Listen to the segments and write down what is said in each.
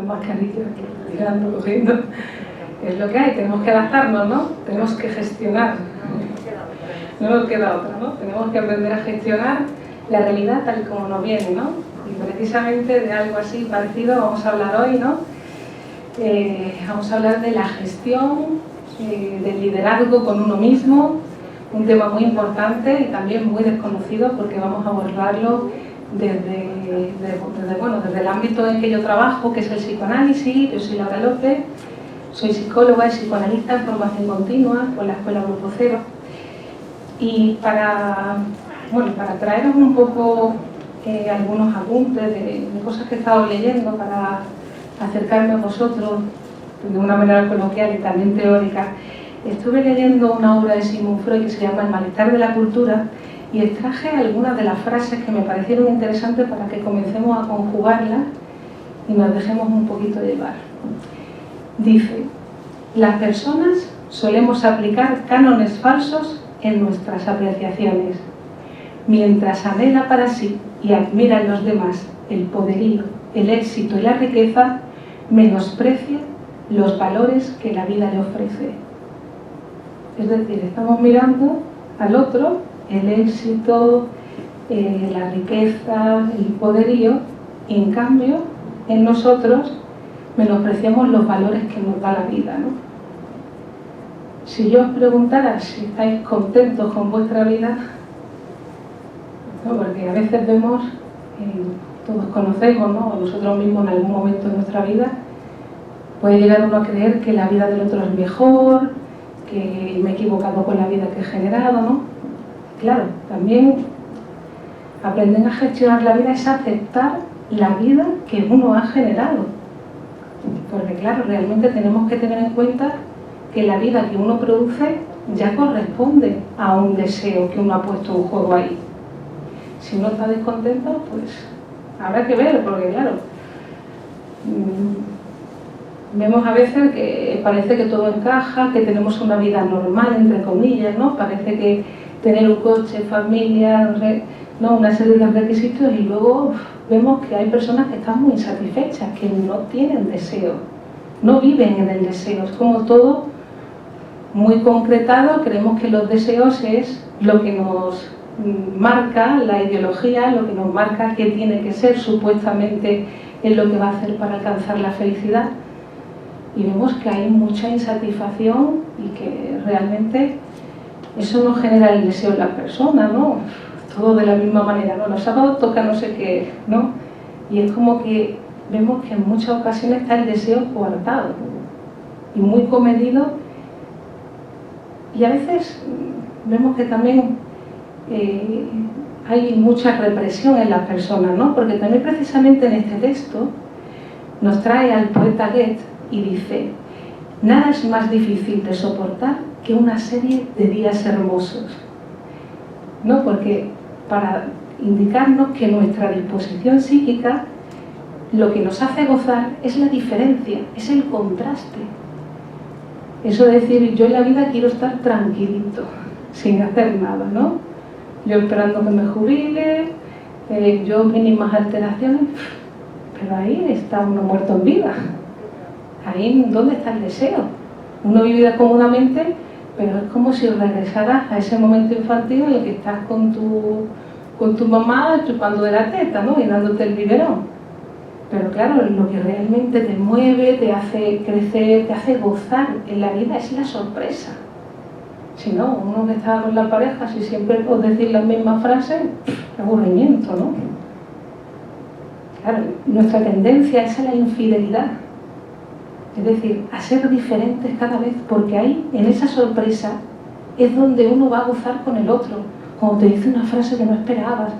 las mascarillas que tirando, cogiendo. Es lo que hay, tenemos que adaptarnos, ¿no? Tenemos que gestionar. No nos queda otra, ¿no? Tenemos que aprender a gestionar la realidad tal y como nos viene, ¿no? Y precisamente de algo así parecido vamos a hablar hoy, ¿no? Vamos a hablar de la gestión, del liderazgo con uno mismo, un tema muy importante y también muy desconocido porque vamos a abordarlo desde el ámbito en que yo trabajo, que es el psicoanálisis. Yo soy Laura López, soy psicóloga y psicoanalista en formación continua por la Escuela Grupo Cero. Y para traeros un poco algunos apuntes de cosas que he estado leyendo para acercarme a vosotros de una manera coloquial y también teórica, estuve leyendo una obra de Sigmund Freud que se llama El malestar de la cultura y extraje algunas de las frases que me parecieron interesantes para que comencemos a conjugarlas y nos dejemos un poquito llevar. Dice: las personas solemos aplicar cánones falsos en nuestras apreciaciones. Mientras anhela para sí y admira en los demás el poderío, el éxito y la riqueza, menosprecia los valores que la vida le ofrece. Es decir, estamos mirando al otro, el éxito, la riqueza, el poderío, y en cambio, en nosotros menospreciamos los valores que nos da la vida, ¿no? Si yo os preguntara si estáis contentos con vuestra vida, ¿no? Porque a veces vemos, todos conocemos, ¿no? Nosotros mismos en algún momento de nuestra vida, puede llegar uno a creer que la vida del otro es mejor, que me he equivocado con la vida que he generado, ¿no? Claro, también aprender a gestionar la vida es aceptar la vida que uno ha generado. Porque claro, realmente tenemos que tener en cuenta que la vida que uno produce ya corresponde a un deseo que uno ha puesto en juego ahí. Si uno está descontento, pues habrá que ver, porque claro, vemos a veces que parece que todo encaja, que tenemos una vida normal, entre comillas, ¿no? Parece que tener un coche, familia, ¿no? Una serie de requisitos, y luego vemos que hay personas que están muy insatisfechas, que no tienen deseo, no viven en el deseo. Es como todo muy concretado. Creemos que los deseos es lo que nos marca la ideología, lo que nos marca qué tiene que ser, supuestamente es lo que va a hacer para alcanzar la felicidad. Y vemos que hay mucha insatisfacción y que realmente eso no genera el deseo en la persona, ¿no? Todo de la misma manera, ¿no? Los sábados toca no sé qué, ¿no? Y es como que vemos que en muchas ocasiones está el deseo coartado y muy comedido, y a veces vemos que también hay mucha represión en las personas, ¿no? Porque también precisamente en este texto nos trae al poeta Goethe y dice: nada es más difícil de soportar que una serie de días hermosos, ¿no? Porque para indicarnos que nuestra disposición psíquica lo que nos hace gozar es la diferencia, es el contraste. Eso de decir, yo en la vida quiero estar tranquilito, sin hacer nada, ¿no? Yo esperando que me jubile, yo mínimas alteraciones, pero ahí está uno muerto en vida. Ahí, ¿dónde está el deseo? Uno vive cómodamente, pero es como si regresaras a ese momento infantil en el que estás con tu mamá chupando de la teta, ¿no? Y dándote el biberón. Pero claro, lo que realmente te mueve, te hace crecer, te hace gozar en la vida es la sorpresa. Si no, uno que está con la pareja, si siempre os decís las mismas frases, aburrimiento, ¿no? Claro, nuestra tendencia es a la infidelidad. Es decir, a ser diferentes cada vez, porque ahí, en esa sorpresa, es donde uno va a gozar con el otro. Cuando te dice una frase que no esperabas,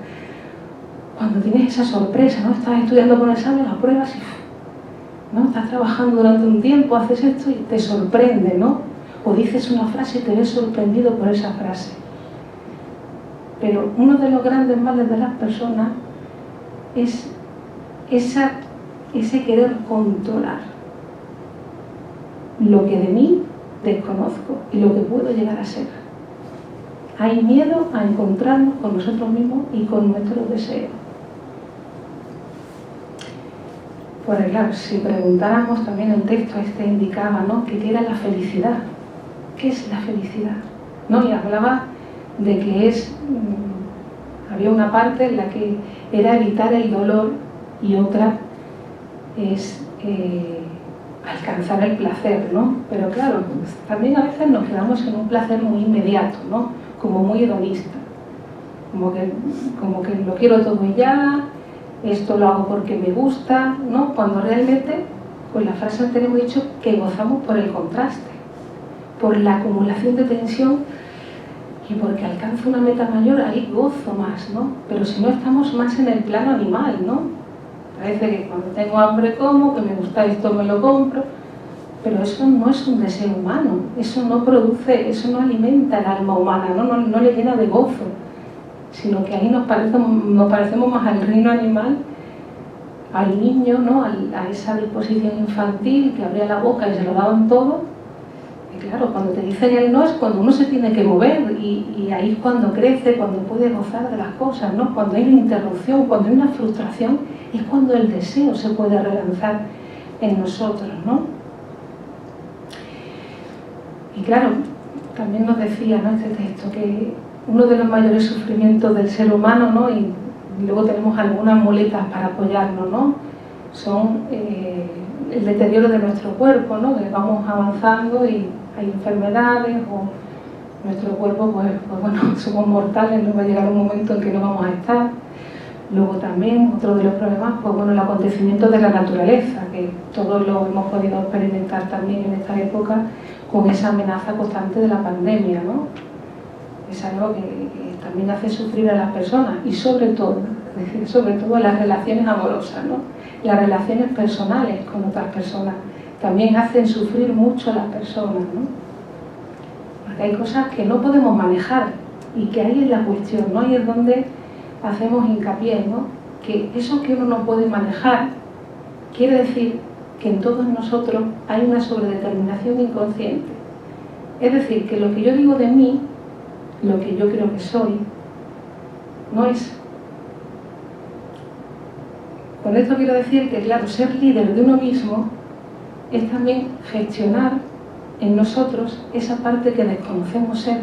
cuando tienes esa sorpresa, ¿no? Estás estudiando por un examen, la pruebas y, ¿no? Estás trabajando durante un tiempo, haces esto y te sorprende, ¿no? O dices una frase y te ves sorprendido por esa frase. Pero uno de los grandes males de las personas es ese querer controlar lo que de mí desconozco y lo que puedo llegar a ser. Hay miedo a encontrarnos con nosotros mismos y con nuestros deseos. Pues claro, si preguntáramos, también el texto este indicaba, ¿no?, que qué era la felicidad. ¿Qué es la felicidad? ¿No? Y hablaba de que había una parte en la que era evitar el dolor y otra es alcanzar el placer, ¿no? Pero claro, pues, también a veces nos quedamos en un placer muy inmediato, ¿no?, como muy hedonista, como que lo quiero todo ya, esto lo hago porque me gusta, ¿no? Cuando realmente, pues la frase anterior hemos dicho que gozamos por el contraste, por la acumulación de tensión, y porque alcanzo una meta mayor, ahí gozo más, ¿no? Pero si no, estamos más en el plano animal, ¿no? Parece que cuando tengo hambre como, que me gusta esto me lo compro, pero eso no es un deseo humano, eso no produce, eso no alimenta el alma humana, no le llena de gozo, sino que ahí nos parecemos más al reino animal, al niño, ¿no?, a esa disposición infantil que abría la boca y se lo daban todo. Y claro, cuando te dicen el no es cuando uno se tiene que mover, y ahí es cuando crece, cuando puede gozar de las cosas, ¿no? Cuando hay una interrupción, cuando hay una frustración, es cuando el deseo se puede relanzar en nosotros, ¿no? Y claro, también nos decía, ¿no?, este texto, que uno de los mayores sufrimientos del ser humano, ¿no?, y luego tenemos algunas muletas para apoyarnos, ¿no?, son el deterioro de nuestro cuerpo, ¿no?, que vamos avanzando y hay enfermedades, o nuestro cuerpo, pues bueno, somos mortales, no va a llegar un momento en que no vamos a estar. Luego también, otro de los problemas, pues bueno, el acontecimiento de la naturaleza, que todos lo hemos podido experimentar también en esta época, con esa amenaza constante de la pandemia, ¿no? Es algo que también hace sufrir a las personas, y sobre todo las relaciones amorosas, ¿no? Las relaciones personales con otras personas también hacen sufrir mucho a las personas, ¿no? Porque hay cosas que no podemos manejar, y que ahí es la cuestión, ¿no? Ahí es donde hacemos hincapié, ¿no? Que eso que uno no puede manejar quiere decir que en todos nosotros hay una sobredeterminación inconsciente. Es decir, que lo que yo digo de mí, lo que yo creo que soy, no es. Con esto quiero decir que, claro, ser líder de uno mismo es también gestionar en nosotros esa parte que desconocemos ser,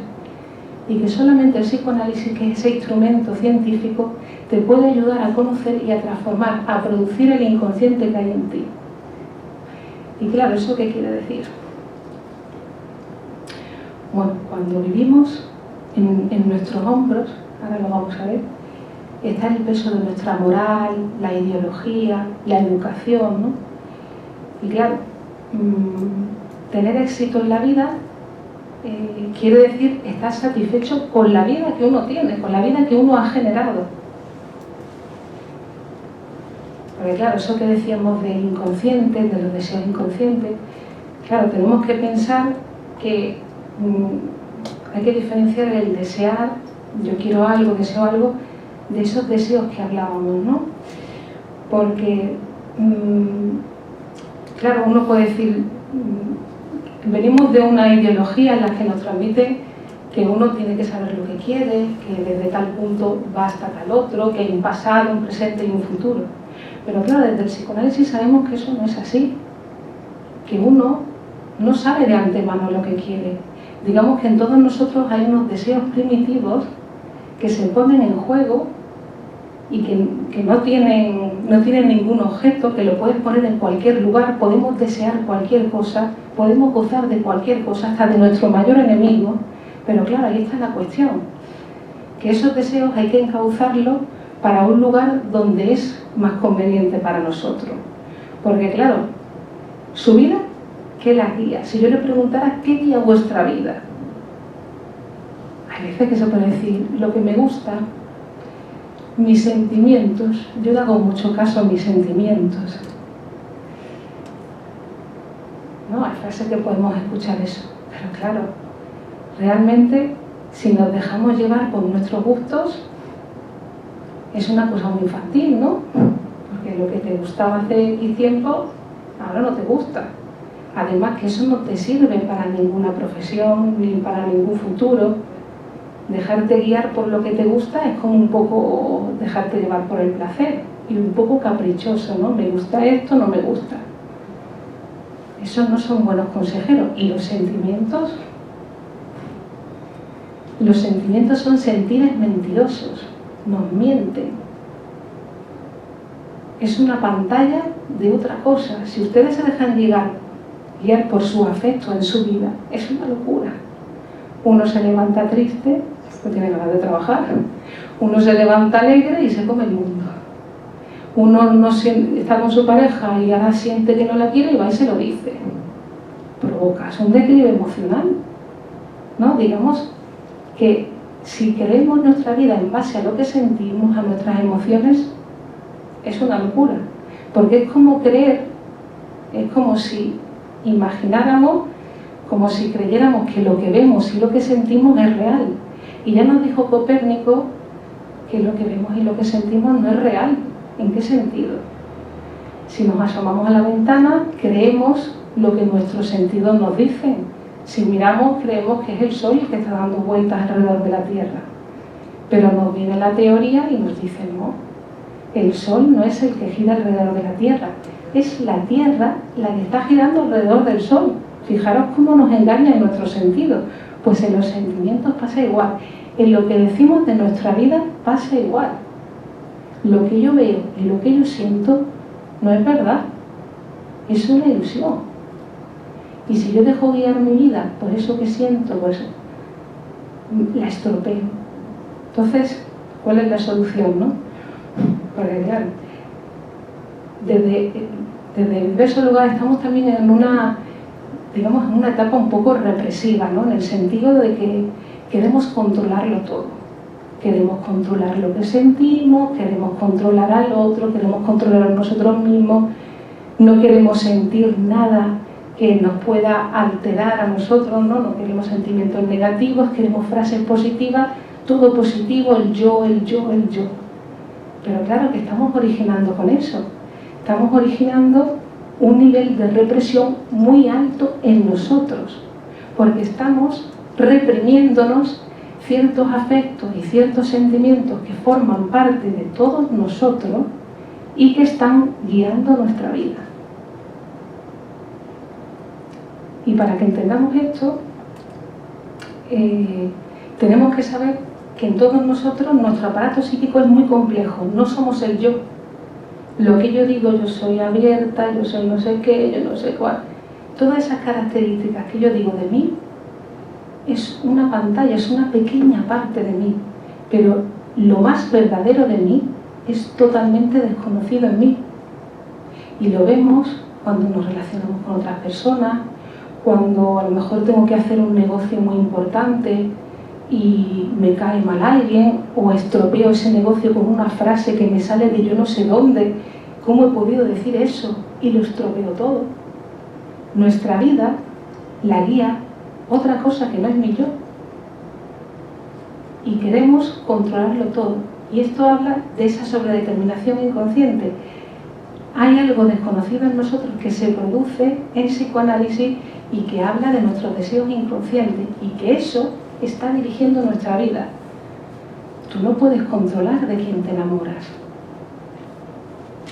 y que solamente el psicoanálisis, que es ese instrumento científico, te puede ayudar a conocer y a transformar, a producir el inconsciente que hay en ti. Y claro, ¿eso qué quiere decir? Bueno, cuando vivimos en nuestros hombros, ahora lo vamos a ver, está el peso de nuestra moral, la ideología, la educación, ¿no? Y claro, tener éxito en la vida quiere decir estar satisfecho con la vida que uno tiene, con la vida que uno ha generado. Porque claro, eso que decíamos del inconsciente, de los deseos inconscientes, claro, tenemos que pensar que hay que diferenciar el desear, yo quiero algo, deseo algo, de esos deseos que hablábamos, ¿no? Porque, claro, uno puede decir, venimos de una ideología en la que nos transmite que uno tiene que saber lo que quiere, que desde tal punto va hasta tal otro, que hay un pasado, un presente y un futuro. Pero claro, desde el psicoanálisis sabemos que eso no es así, que uno no sabe de antemano lo que quiere. Digamos que en todos nosotros hay unos deseos primitivos que se ponen en juego y que no tienen ningún objeto, que lo puedes poner en cualquier lugar, podemos desear cualquier cosa, podemos gozar de cualquier cosa, hasta de nuestro mayor enemigo. Pero claro, ahí está la cuestión, que esos deseos hay que encauzarlos para un lugar donde es más conveniente para nosotros. Porque claro, su vida, ¿qué la guía? Si yo le preguntara, ¿qué guía vuestra vida? Hay veces que se puede decir, lo que me gusta, mis sentimientos. Yo le hago mucho caso a mis sentimientos. No, hay frases que podemos escuchar eso, pero claro, realmente, si nos dejamos llevar por nuestros gustos, es una cosa muy infantil, ¿no? Porque lo que te gustaba hace X tiempo, ahora no te gusta. Además que eso no te sirve para ninguna profesión, ni para ningún futuro. Dejarte guiar por lo que te gusta es como un poco dejarte llevar por el placer. y un poco caprichoso, ¿no? Me gusta esto, no me gusta. Esos no son buenos consejeros. ¿Y los sentimientos? Los sentimientos son sentires mentirosos, nos mienten. Es una pantalla de otra cosa. Si ustedes se dejan guiar por su afecto en su vida, es una locura. Uno se levanta triste, no tiene ganas de trabajar. Uno se levanta alegre y se come el mundo. Uno no está con su pareja y ahora siente que no la quiere y va y se lo dice. Provocas un declive emocional, ¿no? Digamos que si queremos nuestra vida en base a lo que sentimos, a nuestras emociones, es una locura. Porque es como creer, es como si imagináramos, como si creyéramos que lo que vemos y lo que sentimos es real. Y ya nos dijo Copérnico que lo que vemos y lo que sentimos no es real. ¿En qué sentido? Si nos asomamos a la ventana, creemos lo que nuestros sentidos nos dicen. Si miramos, creemos que es el Sol que está dando vueltas alrededor de la Tierra. Pero nos viene la teoría y nos dice, no, el Sol no es el que gira alrededor de la Tierra, es la Tierra la que está girando alrededor del Sol. Fijaros cómo nos engaña en nuestros sentidos. Pues en los sentimientos pasa igual. En lo que decimos de nuestra vida pasa igual. Lo que yo veo y lo que yo siento no es verdad, es una ilusión. Y si yo dejo guiar mi vida por eso que siento, pues la estropeo. Entonces, ¿cuál es la solución, no? Porque claro, desde diversos lugares estamos también en una, digamos, en una etapa un poco represiva, ¿no? En el sentido de que queremos controlarlo todo. Queremos controlar lo que sentimos, queremos controlar al otro, queremos controlar a nosotros mismos, no queremos sentir nada que nos pueda alterar a nosotros, ¿no? No queremos sentimientos negativos, queremos frases positivas, todo positivo, el yo, el yo, el yo. Pero claro que estamos originando con eso, estamos originando un nivel de represión muy alto en nosotros, porque estamos reprimiéndonos ciertos afectos y ciertos sentimientos que forman parte de todos nosotros y que están guiando nuestra vida. Y para que entendamos esto, tenemos que saber que en todos nosotros nuestro aparato psíquico es muy complejo, no somos el yo. Lo que yo digo, yo soy abierta, yo soy no sé qué, yo no sé cuál. Todas esas características que yo digo de mí, es una pantalla, es una pequeña parte de mí, pero lo más verdadero de mí es totalmente desconocido en mí. Y lo vemos cuando nos relacionamos con otras personas, cuando a lo mejor tengo que hacer un negocio muy importante y me cae mal alguien, o estropeo ese negocio con una frase que me sale de yo no sé dónde. ¿Cómo he podido decir eso? Y lo estropeo todo. Nuestra vida la guía otra cosa que no es mi yo. Y queremos controlarlo todo. Y esto habla de esa sobredeterminación inconsciente. Hay algo desconocido en nosotros que se produce en psicoanálisis y que habla de nuestros deseos inconscientes y que eso está dirigiendo nuestra vida. Tú no puedes controlar de quién te enamoras.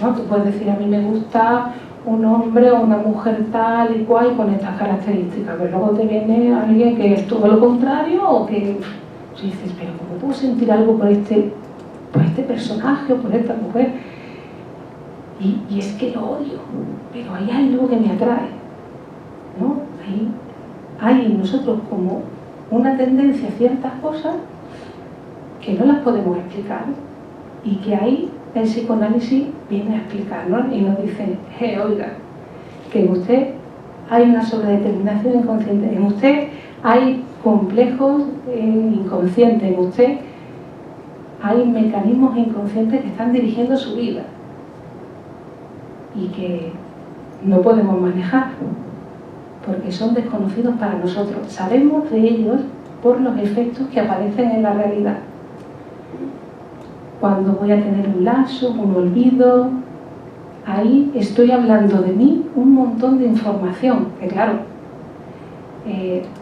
¿No? Tú puedes decir, a mí me gusta un hombre o una mujer tal y cual con estas características, pero luego te viene alguien que es todo lo contrario o que dices, pero ¿cómo puedo sentir algo por este personaje o por esta mujer? Y es que lo odio, pero hay algo que me atrae, ¿no? Hay en nosotros como una tendencia a ciertas cosas que no las podemos explicar y que ahí el psicoanálisis viene a explicarnos y nos dice, oiga, que en usted hay una sobredeterminación inconsciente, en usted hay complejos inconscientes, en usted hay mecanismos inconscientes que están dirigiendo su vida y que no podemos manejar porque son desconocidos para nosotros. Sabemos de ellos por los efectos que aparecen en la realidad. Cuando voy a tener un lapso, un olvido, ahí estoy hablando de mí un montón de información, que claro,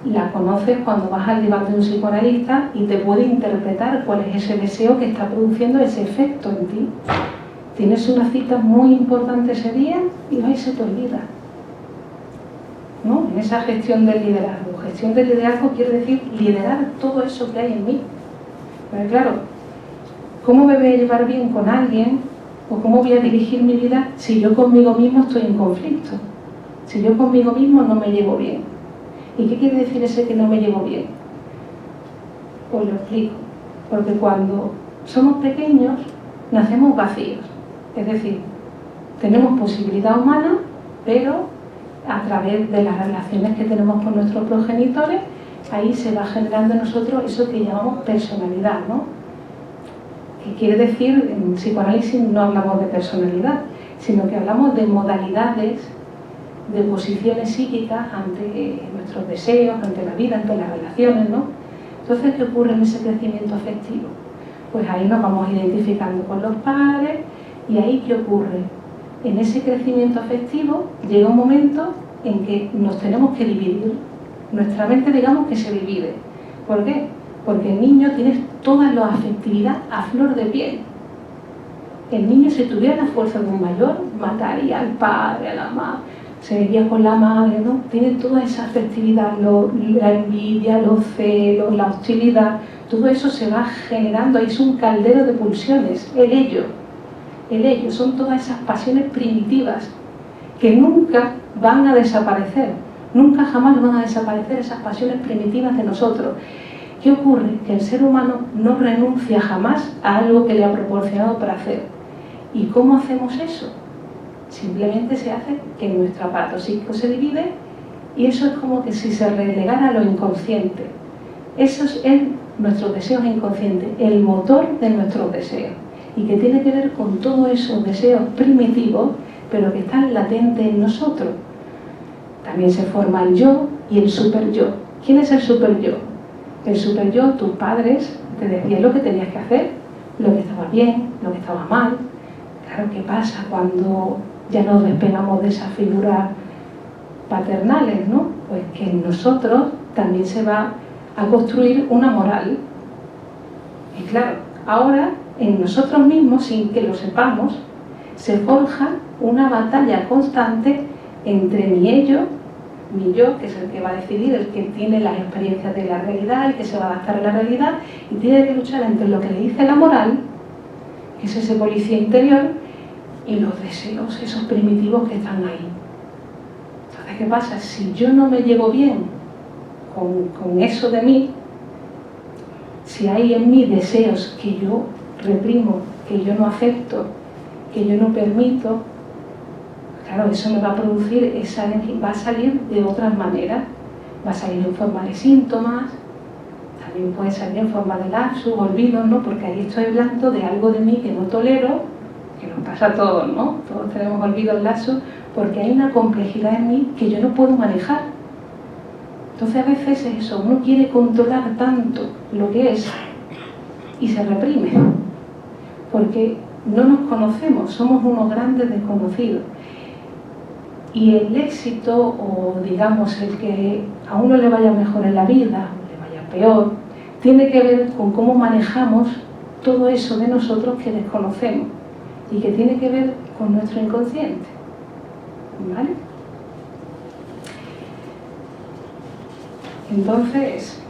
la conoces cuando vas al diván de un psicoanalista y te puede interpretar cuál es ese deseo que está produciendo ese efecto en ti. tienes una cita muy importante ese día y ahí se te olvida, ¿no? En esa gestión del liderazgo. Gestión del liderazgo quiere decir liderar todo eso que hay en mí. Pero claro, ¿cómo me voy a llevar bien con alguien o cómo voy a dirigir mi vida si yo conmigo mismo estoy en conflicto? Si yo conmigo mismo no me llevo bien. ¿Y qué quiere decir ese que no me llevo bien? Pues lo explico. Porque cuando somos pequeños nacemos vacíos. Es decir, tenemos posibilidad humana, pero a través de las relaciones que tenemos con nuestros progenitores, ahí se va generando en nosotros eso que llamamos personalidad, ¿no? Que quiere decir, en psicoanálisis no hablamos de personalidad, sino que hablamos de modalidades, de posiciones psíquicas ante nuestros deseos, ante la vida, ante las relaciones, ¿no? Entonces, ¿qué ocurre en ese crecimiento afectivo? Pues ahí nos vamos identificando con los padres y ahí ¿qué ocurre? En ese crecimiento afectivo llega un momento en que nos tenemos que dividir. Nuestra mente, digamos, que se divide. ¿Por qué? Porque el niño tiene toda la afectividad a flor de piel. El niño, si tuviera la fuerza de un mayor, mataría al padre, a la madre, se iría con la madre, ¿no? Tiene toda esa afectividad, la envidia, los celos, la hostilidad, todo eso se va generando, ahí es un caldero de pulsiones, el ello, son todas esas pasiones primitivas que nunca van a desaparecer, nunca jamás van a desaparecer esas pasiones primitivas de nosotros. ¿Qué ocurre? Que el ser humano no renuncia jamás a algo que le ha proporcionado placer. ¿Y cómo hacemos eso? Simplemente se hace que nuestro aparato psíquico se divide y eso es como que si se relegara a lo inconsciente. Eso es nuestros deseos inconscientes, el motor de nuestros deseos y que tiene que ver con todos esos deseos primitivos pero que están latentes en nosotros. También se forma el yo y el super yo. ¿Quién es el super yo? El super yo, tus padres te decían lo que tenías que hacer, lo que estaba bien, lo que estaba mal. Claro, ¿qué pasa cuando ya nos despegamos de esas figuras paternales, ¿no? Pues que en nosotros también se va a construir una moral. Y claro, ahora en nosotros mismos, sin que lo sepamos, se forja una batalla constante entre mi yo, que es el que va a decidir, el que tiene las experiencias de la realidad, el que se va a adaptar a la realidad, y tiene que luchar entre lo que le dice la moral, que es ese policía interior, y los deseos, esos primitivos que están ahí. Entonces, ¿qué pasa? Si yo no me llevo bien con eso de mí, si hay en mí deseos que yo reprimo, que yo no acepto, que yo no permito, claro, eso me va a producir esa energía, va a salir de otras maneras, va a salir en forma de síntomas, también puede salir en forma de lapsus, olvidos, ¿no? Porque ahí estoy hablando de algo de mí que no tolero, que nos pasa a todos, ¿no? Todos tenemos olvidos, lapsus, porque hay una complejidad en mí que yo no puedo manejar. Entonces a veces es eso, uno quiere controlar tanto lo que es y se reprime, porque no nos conocemos, somos unos grandes desconocidos. Y el éxito, o digamos el que a uno le vaya mejor en la vida, o le vaya peor, tiene que ver con cómo manejamos todo eso de nosotros que desconocemos y que tiene que ver con nuestro inconsciente. ¿Vale? Entonces,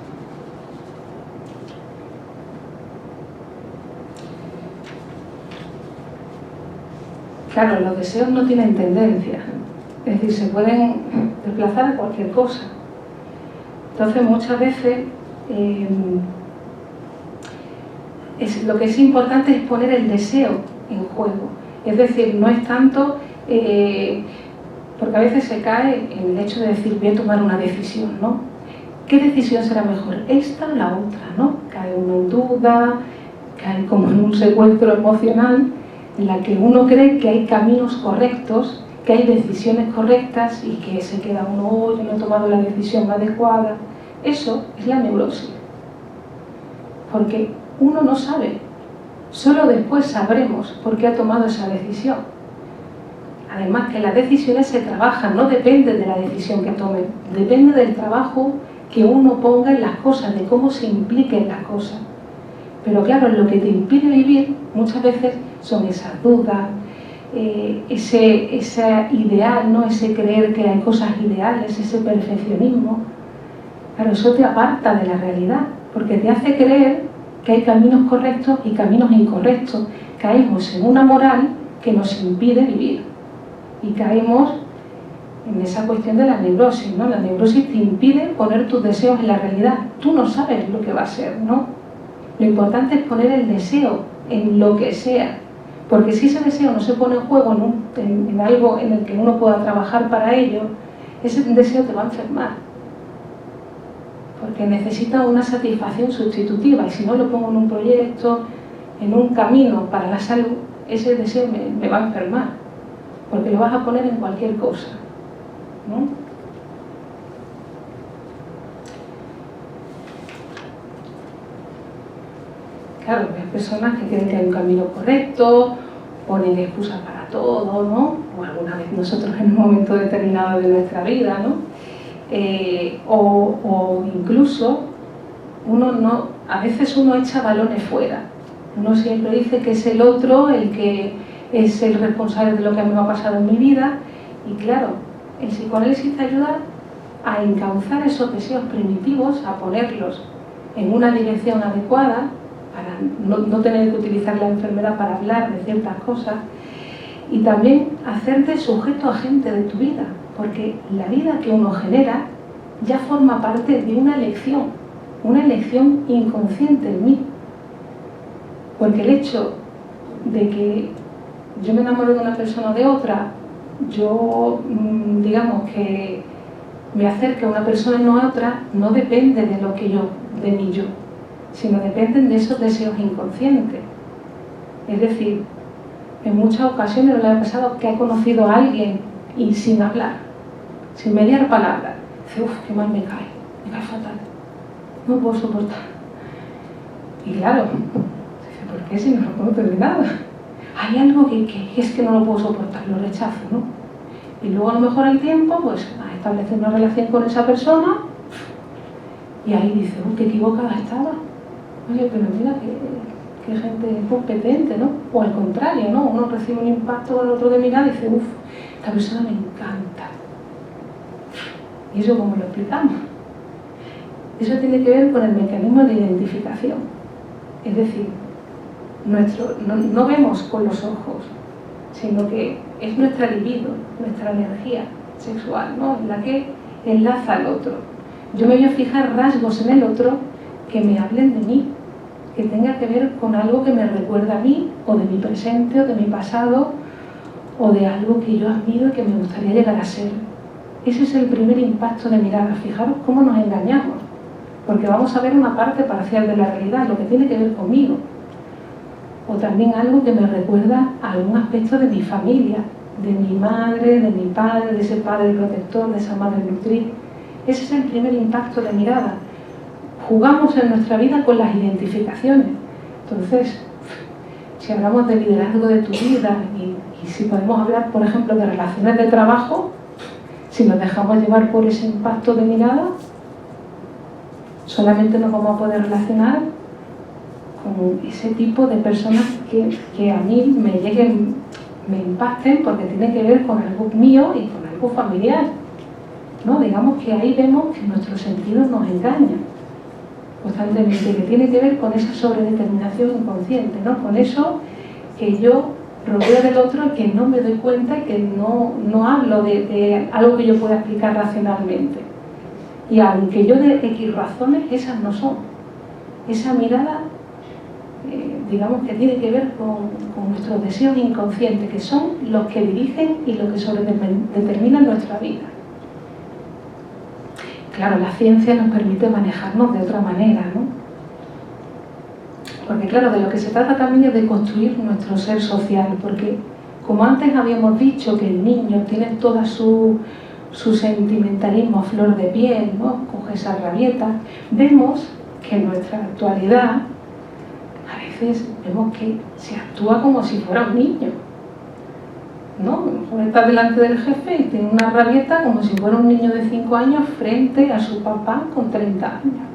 claro, los deseos no tienen tendencia, es decir, se pueden desplazar a cualquier cosa. Entonces, muchas veces lo que es importante es poner el deseo en juego. Es decir, no es tanto, porque a veces se cae en el hecho de decir, voy a tomar una decisión, ¿no? ¿Qué decisión será mejor? ¿Esta o la otra, no? Cae uno en duda, cae como en un secuestro emocional en la que uno cree que hay caminos correctos, que hay decisiones correctas y que se queda uno, oh, yo no he tomado la decisión adecuada. Eso es la neurosis. Porque uno no sabe, solo después sabremos por qué ha tomado esa decisión. Además que las decisiones se trabajan, no depende de la decisión que tomen, depende del trabajo que uno ponga en las cosas, de cómo se implique en las cosas. Pero claro, lo que te impide vivir muchas veces son esas dudas, ese ideal, ¿no? Ese creer que hay cosas ideales, ese perfeccionismo. Claro, eso te aparta de la realidad, porque te hace creer que hay caminos correctos y caminos incorrectos. Caemos en una moral que nos impide vivir. Y caemos en esa cuestión de la neurosis, ¿no? La neurosis te impide poner tus deseos en la realidad. Tú no sabes lo que va a ser, ¿no? Lo importante es poner el deseo en lo que sea. Porque si ese deseo no se pone en juego en algo en el que uno pueda trabajar para ello, ese deseo te va a enfermar. Porque necesita una satisfacción sustitutiva, y si no lo pongo en un proyecto, en un camino para la salud, ese deseo me va a enfermar, porque lo vas a poner en cualquier cosa, ¿no? Claro, hay personas que creen que hay un camino correcto, ponen excusas para todo, ¿no? O alguna vez nosotros en un momento determinado de nuestra vida, ¿no? O incluso a veces uno echa balones fuera. Uno siempre dice que es el otro el que es el responsable de lo que a mí me ha pasado en mi vida, y claro, el psicoanálisis te ayuda a encauzar esos deseos primitivos, a ponerlos en una dirección adecuada para no tener que utilizar la enfermedad para hablar de ciertas cosas, y también hacerte sujeto agente de tu vida, porque la vida que uno genera ya forma parte de una elección inconsciente en mí. Porque el hecho de que yo me enamoro de una persona o de otra, yo digamos que me acerque a una persona y no a otra, no depende de mi yo, sino dependen de esos deseos inconscientes. Es decir, en muchas ocasiones le ha pasado que ha conocido a alguien y sin hablar, sin mediar palabras, dice, uff, qué mal me cae fatal, no puedo soportar. Y claro, dice, ¿por qué si no lo conozco de nada? Hay algo que es que no lo puedo soportar, lo rechazo, ¿no? Y luego a lo mejor al tiempo, pues, a establecer una relación con esa persona, y ahí dice, uy, qué equivocada estaba. Oye, pero mira que gente competente, ¿no? O al contrario, ¿no? Uno recibe un impacto con el otro de mirada y dice, uff, esta persona me encanta. ¿Y eso cómo lo explicamos? Eso tiene que ver con el mecanismo de identificación. Es decir, no vemos con los ojos, sino que es nuestra libido, nuestra energía sexual, ¿no? La que enlaza al otro. Yo me voy a fijar rasgos en el otro que me hablen de mí, que tenga que ver con algo que me recuerda a mí, o de mi presente, o de mi pasado, o de algo que yo admiro y que me gustaría llegar a ser. Ese es el primer impacto de mirada. Fijaros cómo nos engañamos, porque vamos a ver una parte parcial de la realidad, lo que tiene que ver conmigo, o también algo que me recuerda a algún aspecto de mi familia, de mi madre, de mi padre, de ese padre protector, de esa madre nutriz. Ese es el primer impacto de mirada. Jugamos en nuestra vida con las identificaciones. Entonces, si hablamos de liderazgo de tu vida y si podemos hablar, por ejemplo, de relaciones de trabajo, si nos dejamos llevar por ese impacto de mirada, solamente nos vamos a poder relacionar con ese tipo de personas que a mí me lleguen, me impacten, porque tiene que ver con algo mío y con algo familiar, ¿no? Digamos que ahí vemos que nuestros sentidos nos engañan constantemente, que tiene que ver con esa sobredeterminación inconsciente, ¿no? Con eso que yo rodeo del otro y que no me doy cuenta y que no hablo de algo que yo pueda explicar racionalmente. Y aunque yo de X razones, esas no son. Esa mirada, digamos que tiene que ver con nuestros deseos inconscientes, que son los que dirigen y los que sobredeterminan nuestra vida. Claro, la ciencia nos permite manejarnos de otra manera, ¿no? Porque claro, de lo que se trata también es de construir nuestro ser social, porque como antes habíamos dicho que el niño tiene toda su sentimentalismo a flor de piel, ¿no? Coge esa rabieta, vemos que en nuestra actualidad a veces vemos que se actúa como si fuera un niño, ¿no? Está delante del jefe y tiene una rabieta como si fuera un niño de 5 años frente a su papá con 30 años,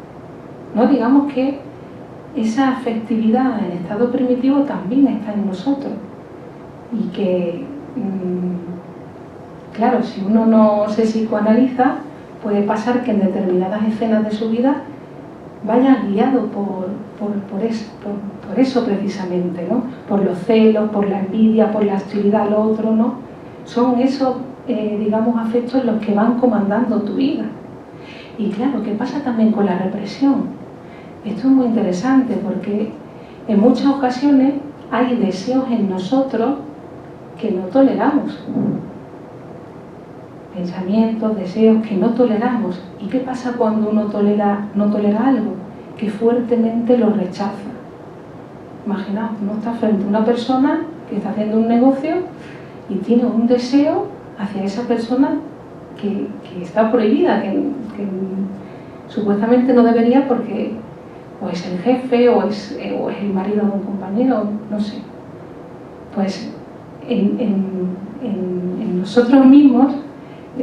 ¿no? Digamos que esa afectividad en estado primitivo también está en nosotros. Y que, claro, si uno no se psicoanaliza, puede pasar que en determinadas escenas de su vida vaya guiado por eso precisamente, ¿no? Por los celos, por la envidia, por la hostilidad al otro, ¿no? Son esos, digamos, afectos los que van comandando tu vida. Y claro, ¿qué pasa también con la represión? Esto es muy interesante porque en muchas ocasiones hay deseos en nosotros que no toleramos. Pensamientos, deseos que no toleramos. ¿Y qué pasa cuando uno no tolera algo? Que fuertemente lo rechaza. Imaginaos, uno está frente a una persona que está haciendo un negocio y tiene un deseo hacia esa persona que está prohibida, que supuestamente no debería porque o es el jefe o es el marido de un compañero, no sé. Pues en nosotros mismos,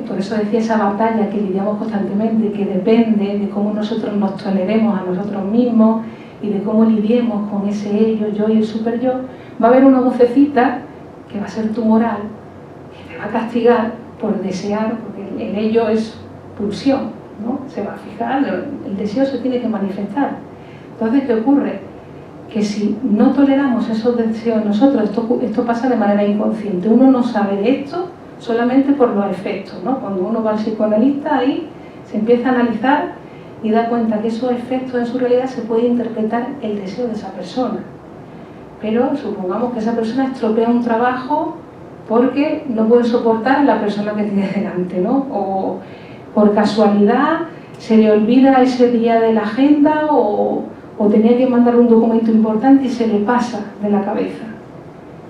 por eso decía esa batalla que lidiamos constantemente, que depende de cómo nosotros nos toleremos a nosotros mismos y de cómo lidiemos con ese ello, yo y el super yo, va a haber una vocecita que va a ser tu moral, que te va a castigar por desear, porque el ello es pulsión, ¿no? Se va a fijar, el deseo se tiene que manifestar. Entonces, ¿qué ocurre? Que si no toleramos esos deseos en nosotros, esto pasa de manera inconsciente, uno no sabe de esto solamente por los efectos, ¿no? Cuando uno va al psicoanalista, ahí se empieza a analizar y da cuenta que esos efectos en su realidad se puede interpretar el deseo de esa persona. Pero supongamos que esa persona estropea un trabajo porque no puede soportar a la persona que tiene delante, ¿no? O por casualidad se le olvida ese día de la agenda o tenía que mandar un documento importante y se le pasa de la cabeza.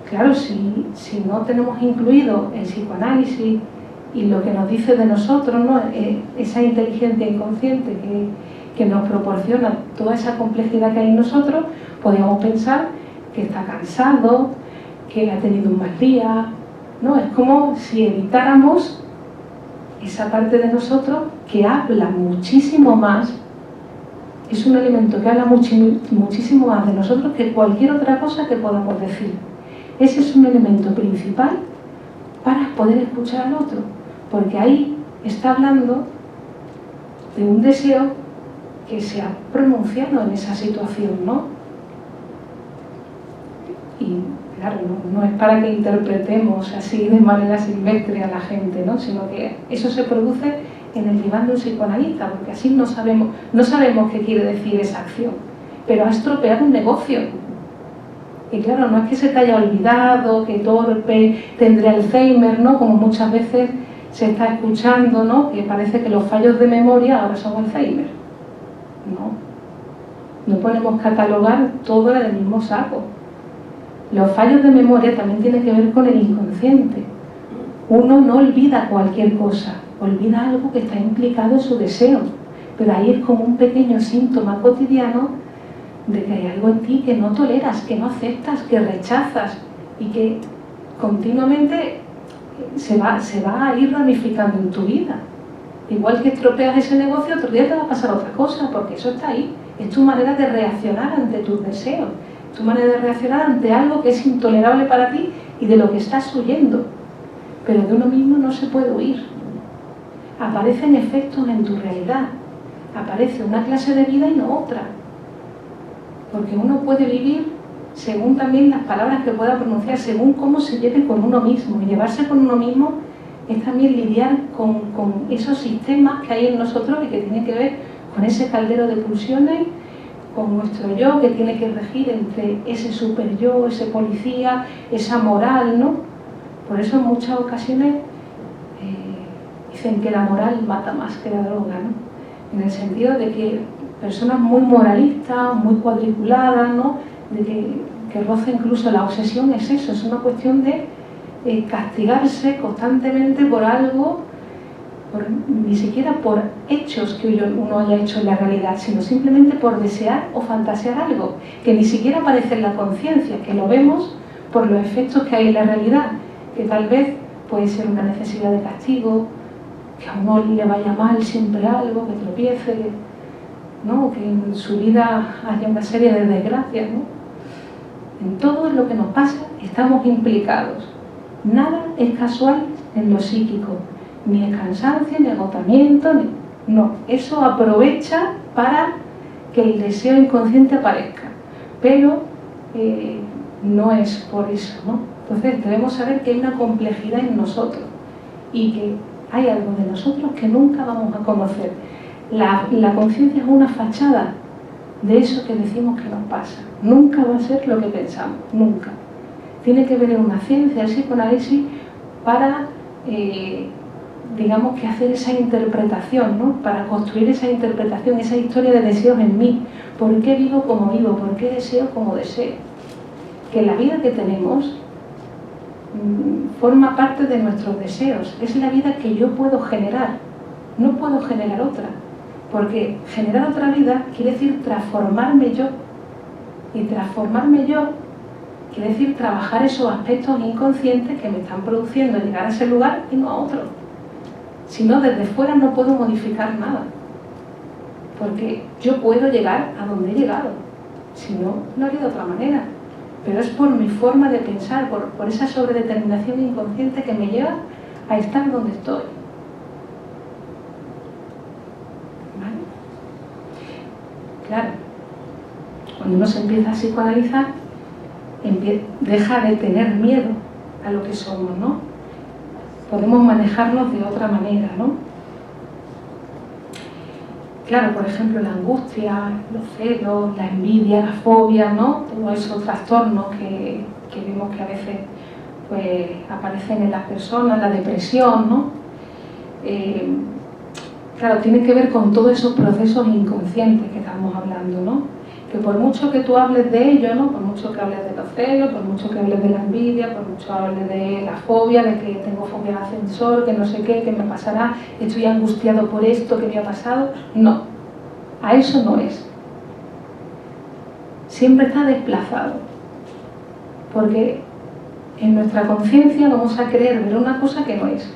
Claro, si no tenemos incluido el psicoanálisis y lo que nos dice de nosotros, ¿no? Esa inteligencia inconsciente que nos proporciona toda esa complejidad que hay en nosotros, podríamos pensar que está cansado, que ha tenido un mal día, ¿no? Es como si evitáramos esa parte de nosotros que habla muchísimo más, es un elemento que habla muchísimo más de nosotros que cualquier otra cosa que podamos decir. Ese es un elemento principal para poder escuchar al otro, porque ahí está hablando de un deseo que se ha pronunciado en esa situación, ¿no? Y claro, no es para que interpretemos así de manera silvestre a la gente, ¿no? Sino que eso se produce en el diván de un psicoanalista, porque así no sabemos qué quiere decir esa acción, pero ha estropeado un negocio. Y claro, no es que se te haya olvidado, que torpe, tendré Alzheimer, ¿no? Como muchas veces se está escuchando, ¿no? Que parece que los fallos de memoria ahora son Alzheimer. No podemos catalogar todo en el mismo saco. Los fallos de memoria también tienen que ver con el inconsciente. Uno no olvida cualquier cosa, olvida algo que está implicado en su deseo, pero ahí es como un pequeño síntoma cotidiano de que hay algo en ti que no toleras, que no aceptas, que rechazas y que continuamente se va a ir ramificando en tu vida. Igual que estropeas ese negocio, otro día te va a pasar otra cosa, porque eso está ahí. Es tu manera de reaccionar ante tus deseos, tu manera de reaccionar ante algo que es intolerable para ti y de lo que estás huyendo. Pero de uno mismo no se puede huir. Aparecen efectos en tu realidad, aparece una clase de vida y no otra. Porque uno puede vivir según también las palabras que pueda pronunciar, según cómo se lleve con uno mismo. Y llevarse con uno mismo es también lidiar con esos sistemas que hay en nosotros y que tienen que ver con ese caldero de pulsiones, con nuestro yo, que tiene que regir entre ese super yo, ese policía, esa moral, ¿no? Por eso en muchas ocasiones dicen que la moral mata más que la droga, ¿no? En el sentido de que personas muy moralistas, muy cuadriculadas, ¿no? De que roza incluso la obsesión, es eso, es una cuestión de castigarse constantemente por algo, ni siquiera por hechos que uno haya hecho en la realidad, sino simplemente por desear o fantasear algo, que ni siquiera aparece en la conciencia, que lo vemos por los efectos que hay en la realidad, que tal vez puede ser una necesidad de castigo, que a uno le vaya mal siempre algo, que tropiece, ¿no? Que en su vida haya una serie de desgracias, ¿no? En todo lo que nos pasa estamos implicados. Nada es casual en lo psíquico, ni es cansancio, ni agotamiento, no. Eso aprovecha para que el deseo inconsciente aparezca, pero no es por eso, ¿no? Entonces debemos saber que hay una complejidad en nosotros y que hay algo de nosotros que nunca vamos a conocer. La conciencia es una fachada de eso que decimos que nos pasa. Nunca va a ser lo que pensamos, nunca. Tiene que venir una ciencia, el psicoanálisis, para, digamos, que hacer esa interpretación, ¿no? Para construir esa interpretación, esa historia de deseos en mí. ¿Por qué vivo como vivo? ¿Por qué deseo como deseo? Que la vida que tenemos forma parte de nuestros deseos. Es la vida que yo puedo generar. No puedo generar otra. Porque generar otra vida quiere decir transformarme yo. Y transformarme yo quiere decir trabajar esos aspectos inconscientes que me están produciendo llegar a ese lugar y no a otro. Si no, desde fuera no puedo modificar nada. Porque yo puedo llegar a donde he llegado. Si no, lo haría de otra manera. Pero es por mi forma de pensar, por esa sobredeterminación inconsciente que me lleva a estar donde estoy. ¿Vale? Claro, cuando uno se empieza a psicoanalizar, deja de tener miedo a lo que somos, ¿no? Podemos manejarnos de otra manera, ¿no? Claro, por ejemplo, la angustia, los celos, la envidia, la fobia, ¿no? Todos esos trastornos que vemos que a veces pues, aparecen en las personas, la depresión, ¿no? Claro, tiene que ver con todos esos procesos inconscientes que estamos hablando, ¿no? Que por mucho que tú hables de ello, ¿no? Por mucho que hables de los celos, por mucho que hables de la envidia, por mucho que hables de la fobia, de que tengo fobia al ascensor, que no sé qué, que me pasará, estoy angustiado por esto que me ha pasado, no, a eso no es. Siempre está desplazado, porque en nuestra conciencia vamos a creer ver una cosa que no es.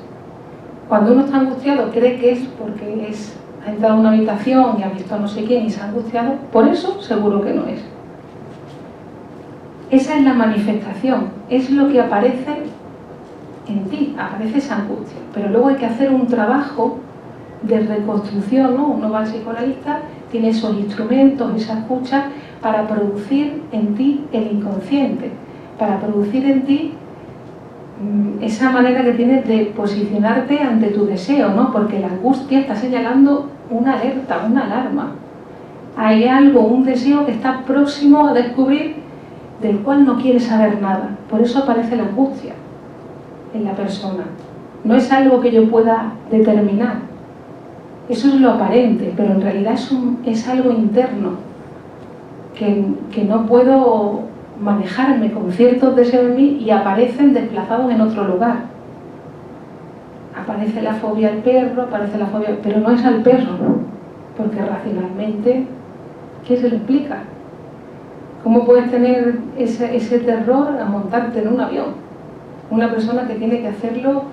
Cuando uno está angustiado cree que es porque ha entrado a una habitación y ha visto a no sé quién y se ha angustiado, por eso seguro que no es. Esa es la manifestación, es lo que aparece en ti, aparece esa angustia. Pero luego hay que hacer un trabajo de reconstrucción, ¿no? Uno va al psicoanalista, tiene esos instrumentos, esa escucha, para producir en ti el inconsciente, para producir en ti esa manera que tienes de posicionarte ante tu deseo, ¿no? Porque la angustia está señalando una alerta, una alarma. Hay algo, un deseo que está próximo a descubrir, del cual no quiere saber nada. Por eso aparece la angustia en la persona. No es algo que yo pueda determinar. Eso es lo aparente, pero en realidad es algo interno que no puedo manejarme con ciertos deseos en mí y aparecen desplazados en otro lugar. Aparece la fobia al perro, aparece la fobia, pero no es al perro, porque racionalmente, ¿qué se le explica? ¿Cómo puedes tener ese terror a montarte en un avión? Una persona que tiene que hacerlo,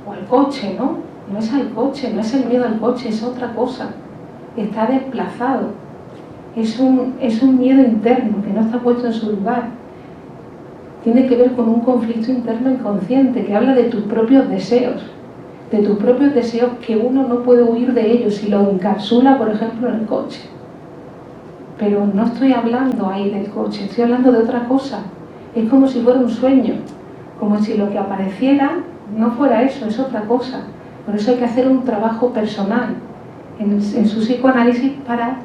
o al coche, ¿no? No es al coche, no es el miedo al coche, es otra cosa. Está desplazado. Es un miedo interno que no está puesto en su lugar. Tiene que ver con un conflicto interno inconsciente que habla de tus propios deseos. De tus propios deseos que uno no puede huir de ellos si lo encapsula, por ejemplo, en el coche. Pero no estoy hablando ahí del coche, estoy hablando de otra cosa. Es como si fuera un sueño, como si lo que apareciera no fuera eso, es otra cosa. Por eso hay que hacer un trabajo personal en su psicoanálisis para,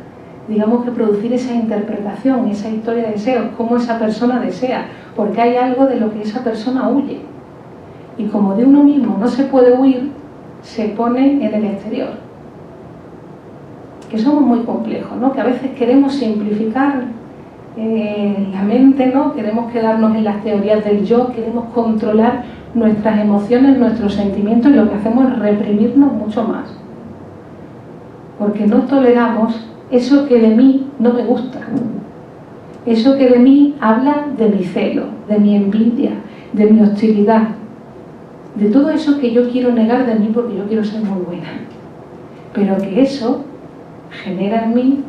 digamos, que producir esa interpretación, esa historia de deseos, cómo esa persona desea, porque hay algo de lo que esa persona huye. Y como de uno mismo no se puede huir, se pone en el exterior. Que somos muy complejos, ¿no? Que a veces queremos simplificar la mente, ¿no? Queremos quedarnos en las teorías del yo, queremos controlar nuestras emociones, nuestros sentimientos, y lo que hacemos es reprimirnos mucho más. Porque no toleramos eso que de mí no me gusta. Eso que de mí habla de mi celo, de mi envidia, de mi hostilidad, de todo eso que yo quiero negar de mí porque yo quiero ser muy buena. Pero que eso genera en mí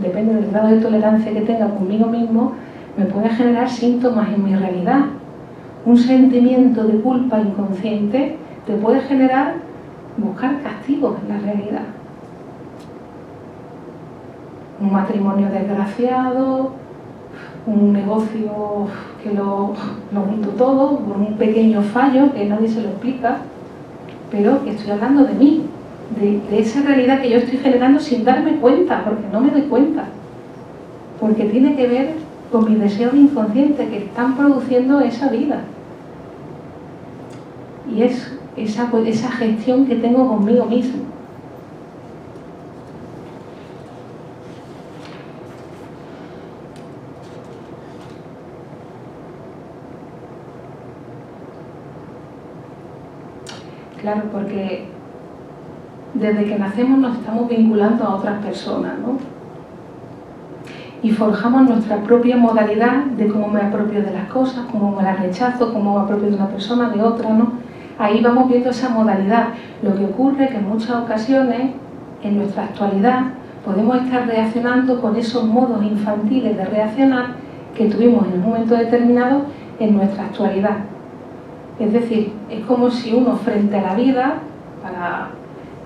depende del grado de tolerancia que tenga conmigo mismo, me puede generar síntomas en mi realidad. Un sentimiento de culpa inconsciente te puede generar buscar castigos en la realidad. Un matrimonio desgraciado, un negocio que lo junto todo por un pequeño fallo que nadie se lo explica, pero que estoy hablando de mí, de esa realidad que yo estoy generando sin darme cuenta, porque no me doy cuenta, porque tiene que ver con mis deseos inconscientes que están produciendo esa vida. Y es esa gestión que tengo conmigo mismo. Claro, porque desde que nacemos nos estamos vinculando a otras personas, ¿no? Y forjamos nuestra propia modalidad de cómo me apropio de las cosas, cómo me las rechazo, cómo me apropio de una persona, de otra, ¿no? Ahí vamos viendo esa modalidad. Lo que ocurre es que en muchas ocasiones, en nuestra actualidad, podemos estar reaccionando con esos modos infantiles de reaccionar que tuvimos en un momento determinado en nuestra actualidad. Es decir, es como si uno frente a la vida, para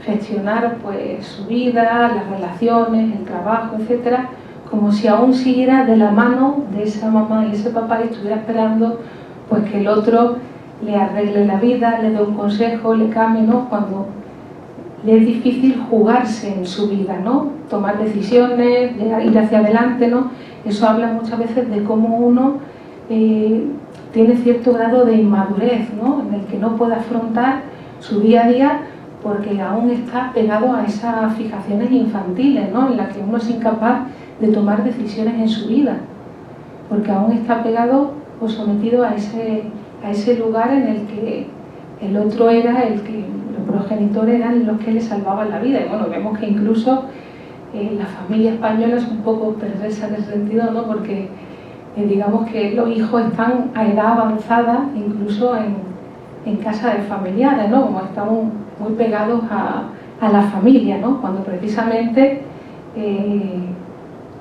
gestionar pues su vida, las relaciones, el trabajo, etcétera, como si aún siguiera de la mano de esa mamá y ese papá y estuviera esperando pues que el otro le arregle la vida, le dé un consejo, le cambie, ¿no? Cuando le es difícil jugarse en su vida, ¿no? Tomar decisiones, ir hacia adelante, ¿no? Eso habla muchas veces de cómo uno tiene cierto grado de inmadurez, ¿no? En el que no puede afrontar su día a día porque aún está pegado a esas fijaciones infantiles, ¿no? En las que uno es incapaz de tomar decisiones en su vida, porque aún está pegado o sometido a ese lugar en el que el otro era el que, los progenitores eran los que le salvaban la vida. Y bueno, vemos que incluso la familia española es un poco perversa en ese sentido, ¿no? Porque digamos que los hijos están a edad avanzada, incluso en casa de familiares, ¿no? Como estamos muy pegados a la familia, ¿no? Cuando precisamente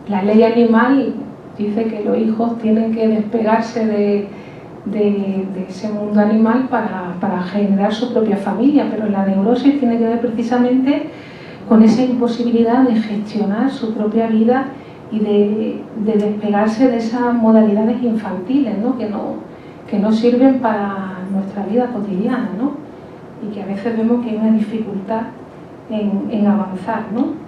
la ley animal dice que los hijos tienen que despegarse de ese mundo animal para generar su propia familia, pero la neurosis tiene que ver precisamente con esa imposibilidad de gestionar su propia vida y de despegarse de esas modalidades infantiles, ¿no? Que no sirven para nuestra vida cotidiana, ¿no? Y que a veces vemos que hay una dificultad en avanzar, ¿no?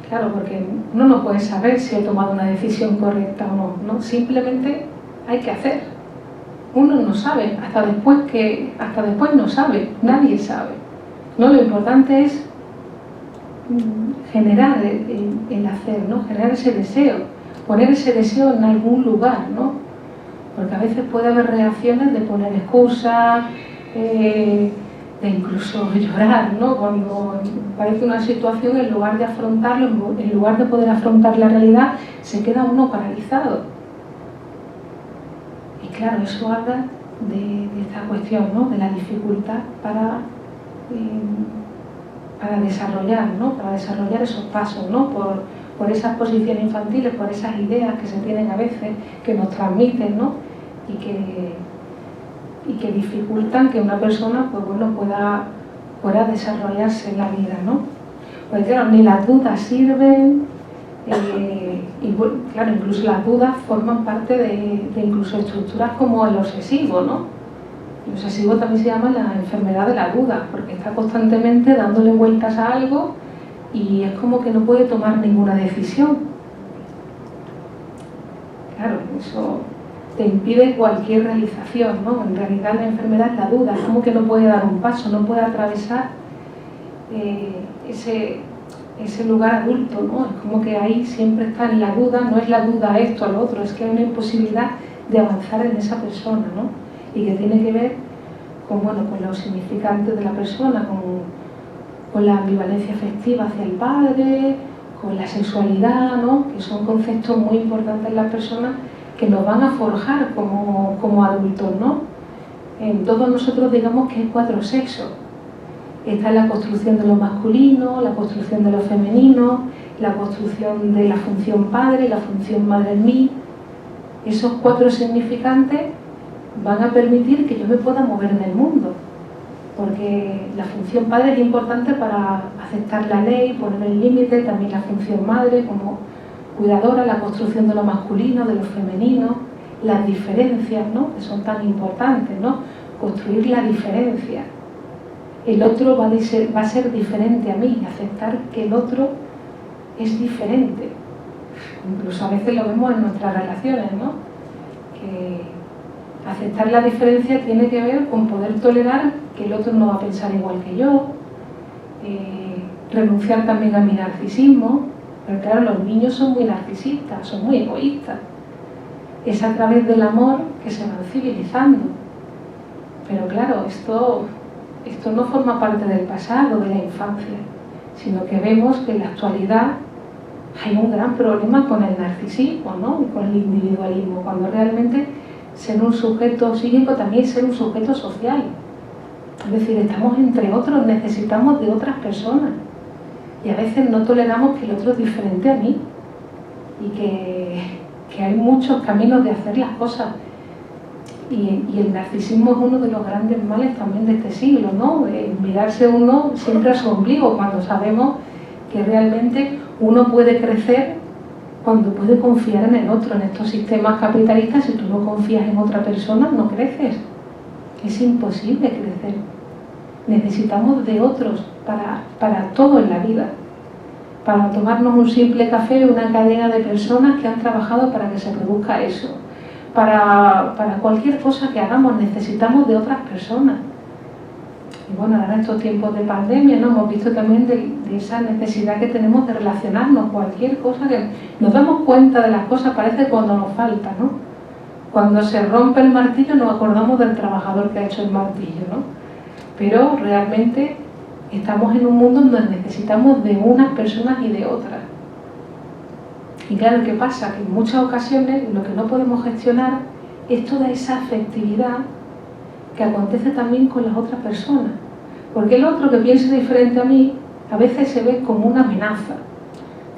Claro, porque uno no puede saber si ha tomado una decisión correcta o no, ¿no? Simplemente hay que hacer. Uno no sabe, hasta después no sabe, nadie sabe, ¿no? Lo importante es generar el hacer, ¿no? Generar ese deseo, poner ese deseo en algún lugar, ¿no? Porque a veces puede haber reacciones de poner excusas, de incluso llorar, ¿no? Cuando parece una situación, en lugar de afrontarlo, en lugar de poder afrontar la realidad, se queda uno paralizado. Y claro, eso habla de esta cuestión, ¿no? De la dificultad para desarrollar, ¿no? Para desarrollar esos pasos, ¿no? Por esas posiciones infantiles, por esas ideas que se tienen a veces, que nos transmiten, ¿no? Y que dificultan que una persona pues, bueno, pueda desarrollarse en la vida, ¿no? Pues claro, ni las dudas sirven, y bueno, claro, incluso las dudas forman parte de incluso estructuras como el obsesivo, ¿no? El obsesivo también se llama la enfermedad de la duda, porque está constantemente dándole vueltas a algo y es como que no puede tomar ninguna decisión. Claro, eso te impide cualquier realización, ¿no? En realidad la enfermedad es la duda, es como que no puede dar un paso, no puede atravesar ese lugar adulto, ¿no? Es como que ahí siempre está en la duda, no es la duda esto o lo otro, es que hay una imposibilidad de avanzar en esa persona, ¿no? Y que tiene que ver con, bueno, con los significantes de la persona, con la ambivalencia afectiva hacia el padre, con la sexualidad, ¿no? Que son conceptos muy importantes en las personas que nos van a forjar como adultos, ¿no? En todos nosotros digamos que hay 4 sexos. Está la construcción de lo masculino, la construcción de lo femenino, la construcción de la función padre, la función madre en mí. Esos 4 significantes van a permitir que yo me pueda mover en el mundo. Porque la función padre es importante para aceptar la ley, poner el límite, también la función madre como cuidadora, la construcción de lo masculino, de lo femenino, las diferencias, ¿no?, que son tan importantes, ¿no?, construir la diferencia. El otro va a ser diferente a mí, aceptar que el otro es diferente. Incluso a veces lo vemos en nuestras relaciones, ¿no?, que aceptar la diferencia tiene que ver con poder tolerar que el otro no va a pensar igual que yo, renunciar también a mi narcisismo, pero claro, los niños son muy narcisistas, son muy egoístas. Es a través del amor que se van civilizando. Pero claro, esto no forma parte del pasado, de la infancia, sino que vemos que en la actualidad hay un gran problema con el narcisismo, ¿no?, y con el individualismo, cuando realmente ser un sujeto psíquico también es ser un sujeto social. Es decir, estamos entre otros, necesitamos de otras personas. Y a veces no toleramos que el otro es diferente a mí. Y que hay muchos caminos de hacer las cosas. Y el narcisismo es uno de los grandes males también de este siglo, ¿no? Mirarse uno siempre a su ombligo, cuando sabemos que realmente uno puede crecer cuando puede confiar en el otro. En estos sistemas capitalistas, si tú no confías en otra persona, no creces. Es imposible crecer. Necesitamos de otros para todo en la vida. Para tomarnos un simple café, una cadena de personas que han trabajado para que se produzca eso. Para cualquier cosa que hagamos necesitamos de otras personas. Y bueno, ahora en estos tiempos de pandemia, ¿no?, hemos visto también de esa necesidad que tenemos de relacionarnos. Cualquier cosa que nos damos cuenta de las cosas parece cuando nos falta, ¿no? Cuando se rompe el martillo nos acordamos del trabajador que ha hecho el martillo, ¿no? Pero realmente estamos en un mundo donde necesitamos de unas personas y de otras. Y claro, ¿qué pasa? Que en muchas ocasiones lo que no podemos gestionar es toda esa afectividad que acontece también con las otras personas. Porque el otro que piense diferente a mí a veces se ve como una amenaza.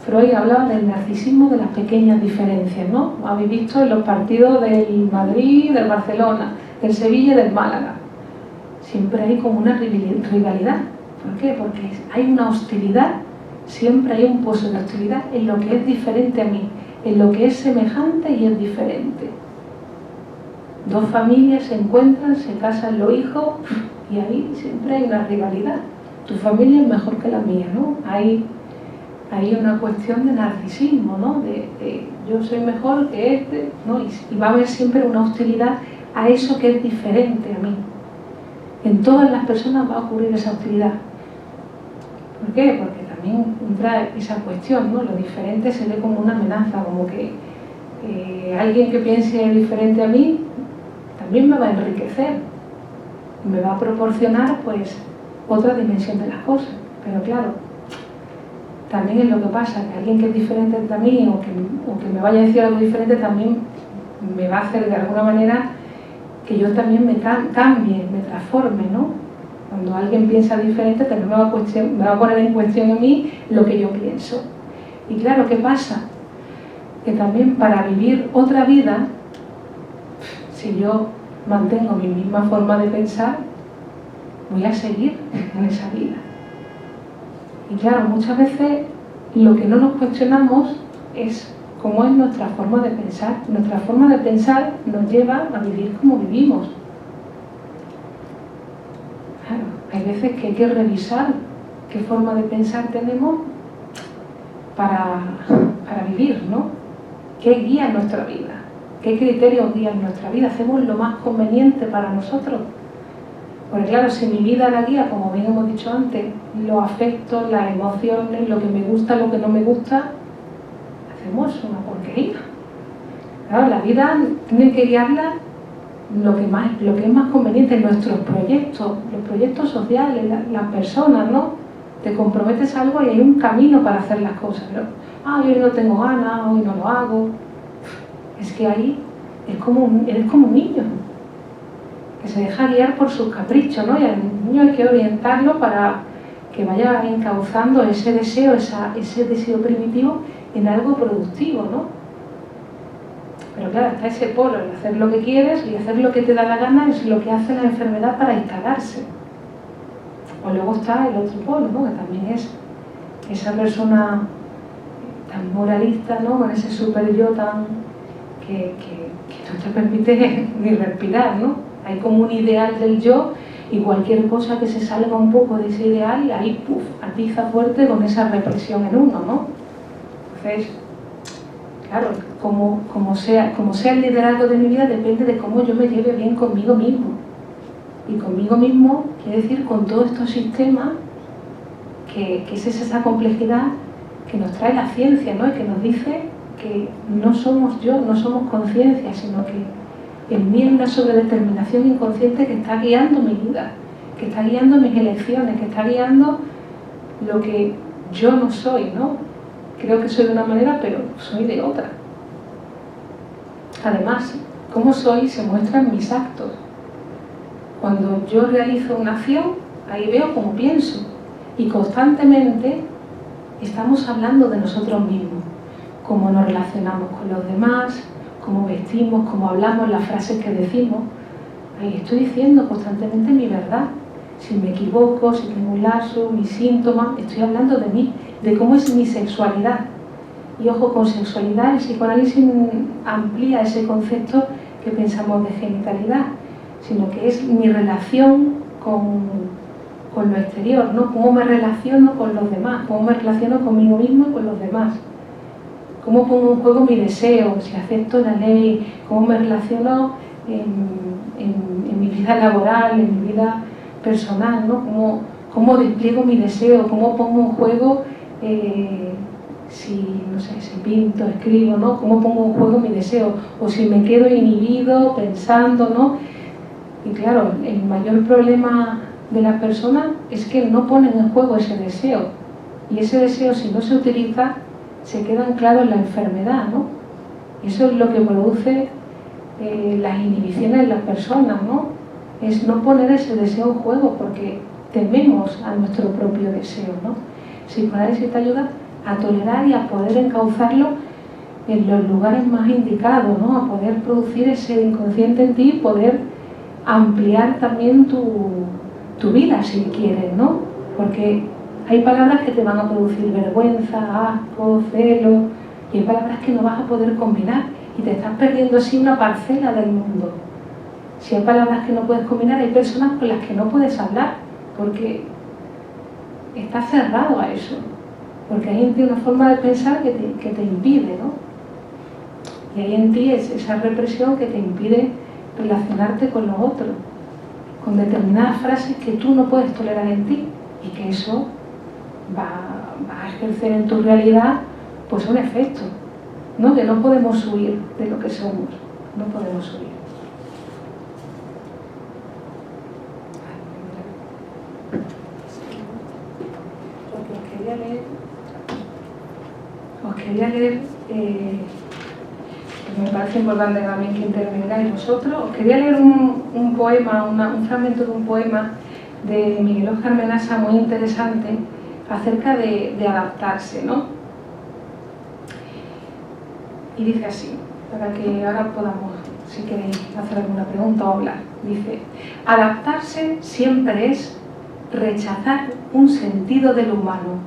Freud hablaba del narcisismo de las pequeñas diferencias, ¿no? Habéis visto en los partidos del Madrid, del Barcelona, del Sevilla y del Málaga. Siempre hay como una rivalidad. ¿Por qué? Porque hay una hostilidad, siempre hay un pozo de hostilidad en lo que es diferente a mí, en lo que es semejante y es diferente. Dos familias se encuentran, se casan los hijos y ahí siempre hay una rivalidad. Tu familia es mejor que la mía, ¿no? Hay una cuestión de narcisismo, ¿no? De yo soy mejor que este, ¿no? Y va a haber siempre una hostilidad a eso que es diferente a mí. En todas las personas va a ocurrir esa hostilidad. ¿Por qué? Porque también entra esa cuestión, ¿no? Lo diferente se ve como una amenaza, como que alguien que piense diferente a mí también me va a enriquecer, me va a proporcionar pues otra dimensión de las cosas. Pero claro, también es lo que pasa, que alguien que es diferente a mí o que me vaya a decir algo diferente también me va a hacer de alguna manera que yo también me cambie, me transforme, ¿no? Cuando alguien piensa diferente también me va a poner en cuestión a mí lo que yo pienso. Y claro, ¿qué pasa? Que también para vivir otra vida, si yo mantengo mi misma forma de pensar, voy a seguir en esa vida. Y claro, muchas veces lo que no nos cuestionamos es cómo es nuestra forma de pensar. Nuestra forma de pensar nos lleva a vivir como vivimos. Claro, hay veces que hay que revisar qué forma de pensar tenemos para vivir, ¿no? ¿Qué guía nuestra vida? ¿Qué criterios guían nuestra vida? ¿Hacemos lo más conveniente para nosotros? Porque claro, si mi vida la guía, como bien hemos dicho antes, los afectos, las emociones, lo que me gusta, lo que no me gusta, hacemos una porquería. Claro, la vida tiene que guiarla lo que es más conveniente, nuestros proyectos, los proyectos sociales, las personas, ¿no? Te comprometes a algo y hay un camino para hacer las cosas, ¿no? Yo hoy no tengo ganas, hoy no lo hago. Es que ahí eres como un niño. que se deja guiar por sus caprichos, ¿no? Y al niño hay que orientarlo para que vaya encauzando ese deseo, ese deseo primitivo en algo productivo, ¿no? Pero claro, está ese polo, el hacer lo que quieres y hacer lo que te da la gana es lo que hace la enfermedad para instalarse. O luego está el otro polo, ¿no? Que también es esa persona tan moralista, ¿no? Con ese super yo tan que no te permite ni respirar, ¿no? Hay como un ideal del yo y cualquier cosa que se salga un poco de ese ideal y ahí, puf, atiza fuerte con esa represión en uno, ¿no? Entonces, claro, como sea el liderazgo de mi vida depende de cómo yo me lleve bien conmigo mismo. Y conmigo mismo quiere decir con todos estos sistemas que es esa complejidad que nos trae la ciencia, ¿no? Y que nos dice que no somos yo, no somos conciencia, sino que en mí hay una sobredeterminación inconsciente que está guiando mi vida, que está guiando mis elecciones, que está guiando lo que yo no soy, ¿no? Creo que soy de una manera, pero soy de otra. Además, cómo soy se muestra en mis actos. Cuando yo realizo una acción, ahí veo cómo pienso. Y constantemente estamos hablando de nosotros mismos. Cómo nos relacionamos con los demás, cómo vestimos, cómo hablamos, las frases que decimos. Ahí estoy diciendo constantemente mi verdad. Si me equivoco, si tengo un lazo, mis síntomas, estoy hablando de mí, de cómo es mi sexualidad. Y ojo, con sexualidad el psicoanálisis amplía ese concepto que pensamos de genitalidad, sino que es mi relación con lo exterior, ¿no? Cómo me relaciono con los demás, cómo me relaciono conmigo mismo y con los demás. Cómo pongo en juego mi deseo, si acepto la ley, cómo me relaciono en mi vida laboral, en mi vida personal, ¿no? Cómo despliego mi deseo, cómo pongo en juego si pinto, escribo, ¿no? Cómo pongo en juego mi deseo, o si me quedo inhibido, pensando, ¿no? Y claro, el mayor problema de la persona es que no ponen en juego ese deseo. Y ese deseo, si no se utiliza, se queda anclado en la enfermedad, ¿no? Y eso es lo que produce las inhibiciones en las personas, ¿no? Es no poner ese deseo en juego porque tememos a nuestro propio deseo, ¿no? Psicoanálisis te ayuda a tolerar y a poder encauzarlo en los lugares más indicados, ¿no? A poder producir ese inconsciente en ti y poder ampliar también tu vida si quieres, ¿no? Porque hay palabras que te van a producir vergüenza, asco, celo, y hay palabras que no vas a poder combinar y te estás perdiendo así una parcela del mundo. Si hay palabras que no puedes combinar, hay personas con las que no puedes hablar porque estás cerrado a eso, porque hay en ti una forma de pensar que te impide, ¿no? Y hay en ti esa represión que te impide relacionarte con los otros, con determinadas frases que tú no puedes tolerar en ti y que eso va a ejercer en tu realidad pues un efecto, ¿no? Que no podemos huir de lo que somos, no podemos huir. Os quería leer me parece importante también que intervengáis vosotros. Os quería leer un poema, un fragmento de un poema de Miguel Óscar Menasa muy interesante acerca de adaptarse, ¿no? Y dice así, para que ahora podamos, si queréis hacer alguna pregunta o hablar. Dice: adaptarse siempre es rechazar un sentido del humano.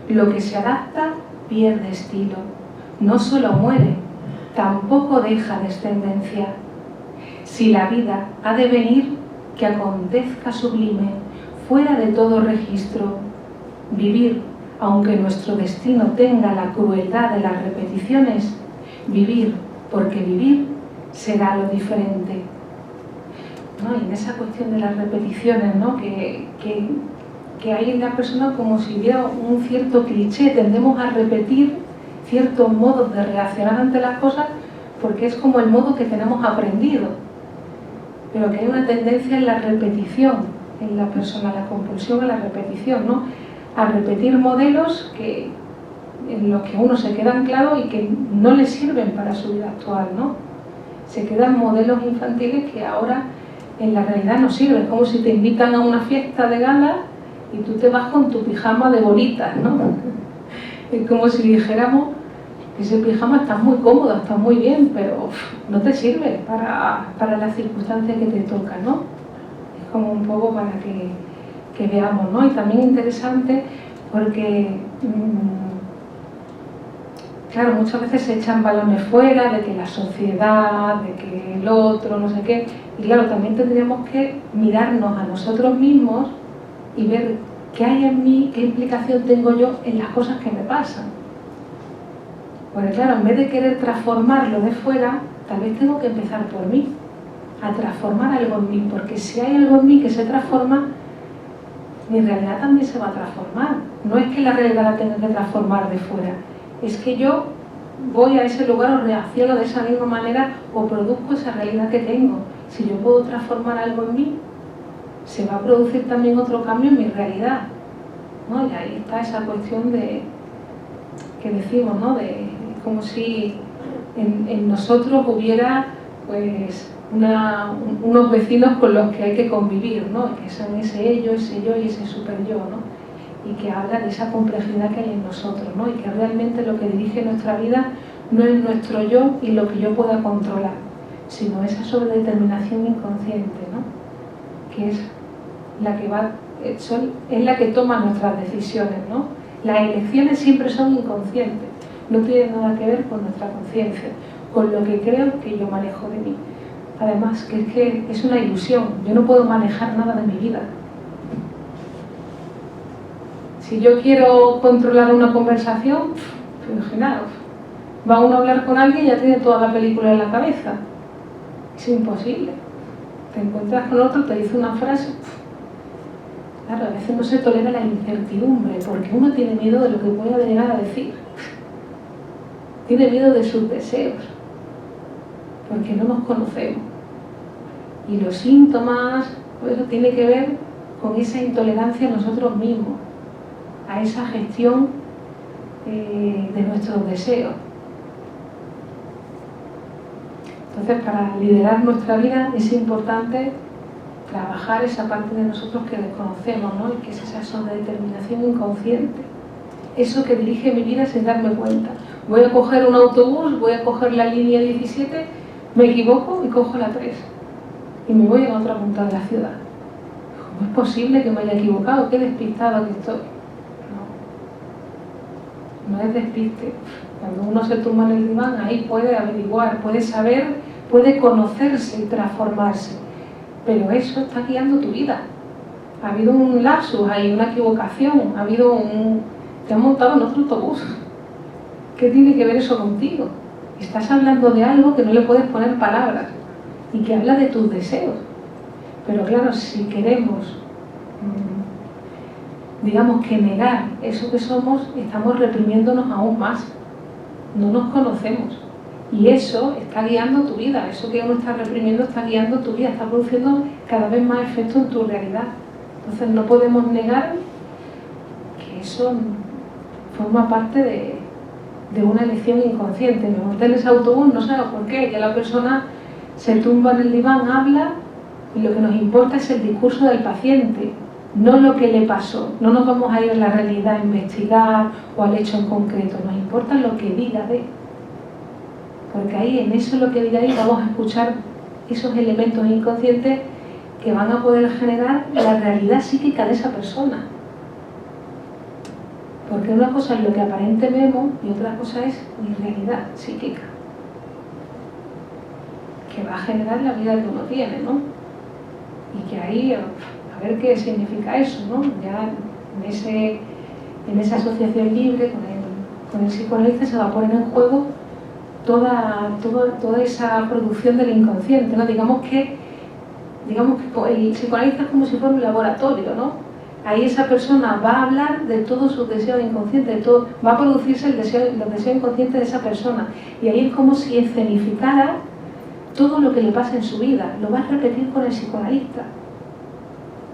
Lo que se adapta pierde estilo, no solo muere, tampoco deja descendencia. Si la vida ha de venir, que acontezca sublime, fuera de todo registro. Vivir, aunque nuestro destino tenga la crueldad de las repeticiones, vivir, porque vivir será lo diferente. ¿No? Y en esa cuestión de las repeticiones, ¿no? que hay en la persona como si hubiera un cierto cliché, tendemos a repetir ciertos modos de reaccionar ante las cosas porque es como el modo que tenemos aprendido, pero que hay una tendencia en la repetición en la persona, la compulsión a la repetición, ¿no? A repetir modelos en los que uno se queda anclado y que no le sirven para su vida actual, ¿no? Se quedan modelos infantiles que ahora en la realidad no sirve. Es como si te invitan a una fiesta de gala y tú te vas con tu pijama de bolitas, ¿no? Es como si dijéramos que ese pijama está muy cómodo, está muy bien, pero no te sirve para las circunstancias que te tocan, ¿no? Es como un poco para que veamos, ¿no? Y también interesante porque, claro, muchas veces se echan balones fuera de que la sociedad, de que el otro, no sé qué, y claro, también tendríamos que mirarnos a nosotros mismos y ver qué hay en mí, qué implicación tengo yo en las cosas que me pasan. Porque claro, en vez de querer transformarlo de fuera, tal vez tengo que empezar por mí, a transformar algo en mí, porque si hay algo en mí que se transforma, mi realidad también se va a transformar. No es que la realidad la tenga que transformar de fuera, es que yo voy a ese lugar o reacciono de esa misma manera o produzco esa realidad que tengo. Si yo puedo transformar algo en mí, se va a producir también otro cambio en mi realidad, ¿no? Y ahí está esa cuestión de que decimos, ¿no? De como si en nosotros hubiera pues unos vecinos con los que hay que convivir, ¿no? Que son ese yo y ese super yo, ¿no? Y que habla de esa complejidad que hay en nosotros, ¿no? Y que realmente lo que dirige nuestra vida no es nuestro yo y lo que yo pueda controlar, sino esa sobredeterminación inconsciente, ¿no? Que es la que es la que toma nuestras decisiones, ¿no? Las elecciones siempre son inconscientes, no tienen nada que ver con nuestra conciencia, con lo que creo que yo manejo de mí. Además, que es una ilusión, yo no puedo manejar nada de mi vida. Si yo quiero controlar una conversación, imaginaos, va uno a hablar con alguien y ya tiene toda la película en la cabeza. Es imposible. Te encuentras con otro, te dice una frase. Claro, a veces no se tolera la incertidumbre, porque uno tiene miedo de lo que pueda llegar a decir. Tiene miedo de sus deseos, porque no nos conocemos. Y los síntomas, pues eso tiene que ver con esa intolerancia a nosotros mismos, a esa gestión de nuestros deseos. Entonces, para liderar nuestra vida es importante trabajar esa parte de nosotros que desconocemos, ¿no? Y que es esa sobredeterminación inconsciente. Eso que dirige mi vida sin darme cuenta. Voy a coger un autobús, voy a coger la línea 17, me equivoco y cojo la 3. Y me voy a la otra punta de la ciudad. ¿Cómo es posible que me haya equivocado? Qué despistado que estoy. No es despiste. Cuando uno se tumba en el diván, ahí puede averiguar, puede saber, puede conocerse y transformarse. Pero eso está guiando tu vida. Ha habido un lapsus, hay una equivocación, te han montado en otro autobús. ¿Qué tiene que ver eso contigo? Estás hablando de algo que no le puedes poner palabras y que habla de tus deseos. Pero claro, si queremos, digamos que negar eso que somos, estamos reprimiéndonos aún más. No nos conocemos. Y eso está guiando tu vida, eso que uno está reprimiendo está guiando tu vida, está produciendo cada vez más efecto en tu realidad. Entonces no podemos negar que eso forma parte de una elección inconsciente. Me monté en ese autobús, no sé por qué, ya la persona se tumba en el diván, habla, y lo que nos importa es el discurso del paciente, no lo que le pasó. No nos vamos a ir a la realidad a investigar o al hecho en concreto, nos importa lo que diga de. Porque ahí, en eso lo que diga ahí, vamos a escuchar esos elementos inconscientes que van a poder generar la realidad psíquica de esa persona. Porque una cosa es lo que aparente vemos y otra cosa es mi realidad psíquica, que va a generar la vida que uno tiene, ¿no? Y que ahí, a ver qué significa eso, ¿no? Ya en esa asociación libre con el psicoanalista se va a poner en juego toda esa producción del inconsciente, ¿no? Digamos que el psicoanalista es como si fuera un laboratorio, ¿no? Ahí esa persona va a hablar de todos sus deseos inconscientes, va a producirse los deseos inconscientes de esa persona. Y ahí es como si escenificara todo lo que le pasa en su vida, lo va a repetir con el psicoanalista.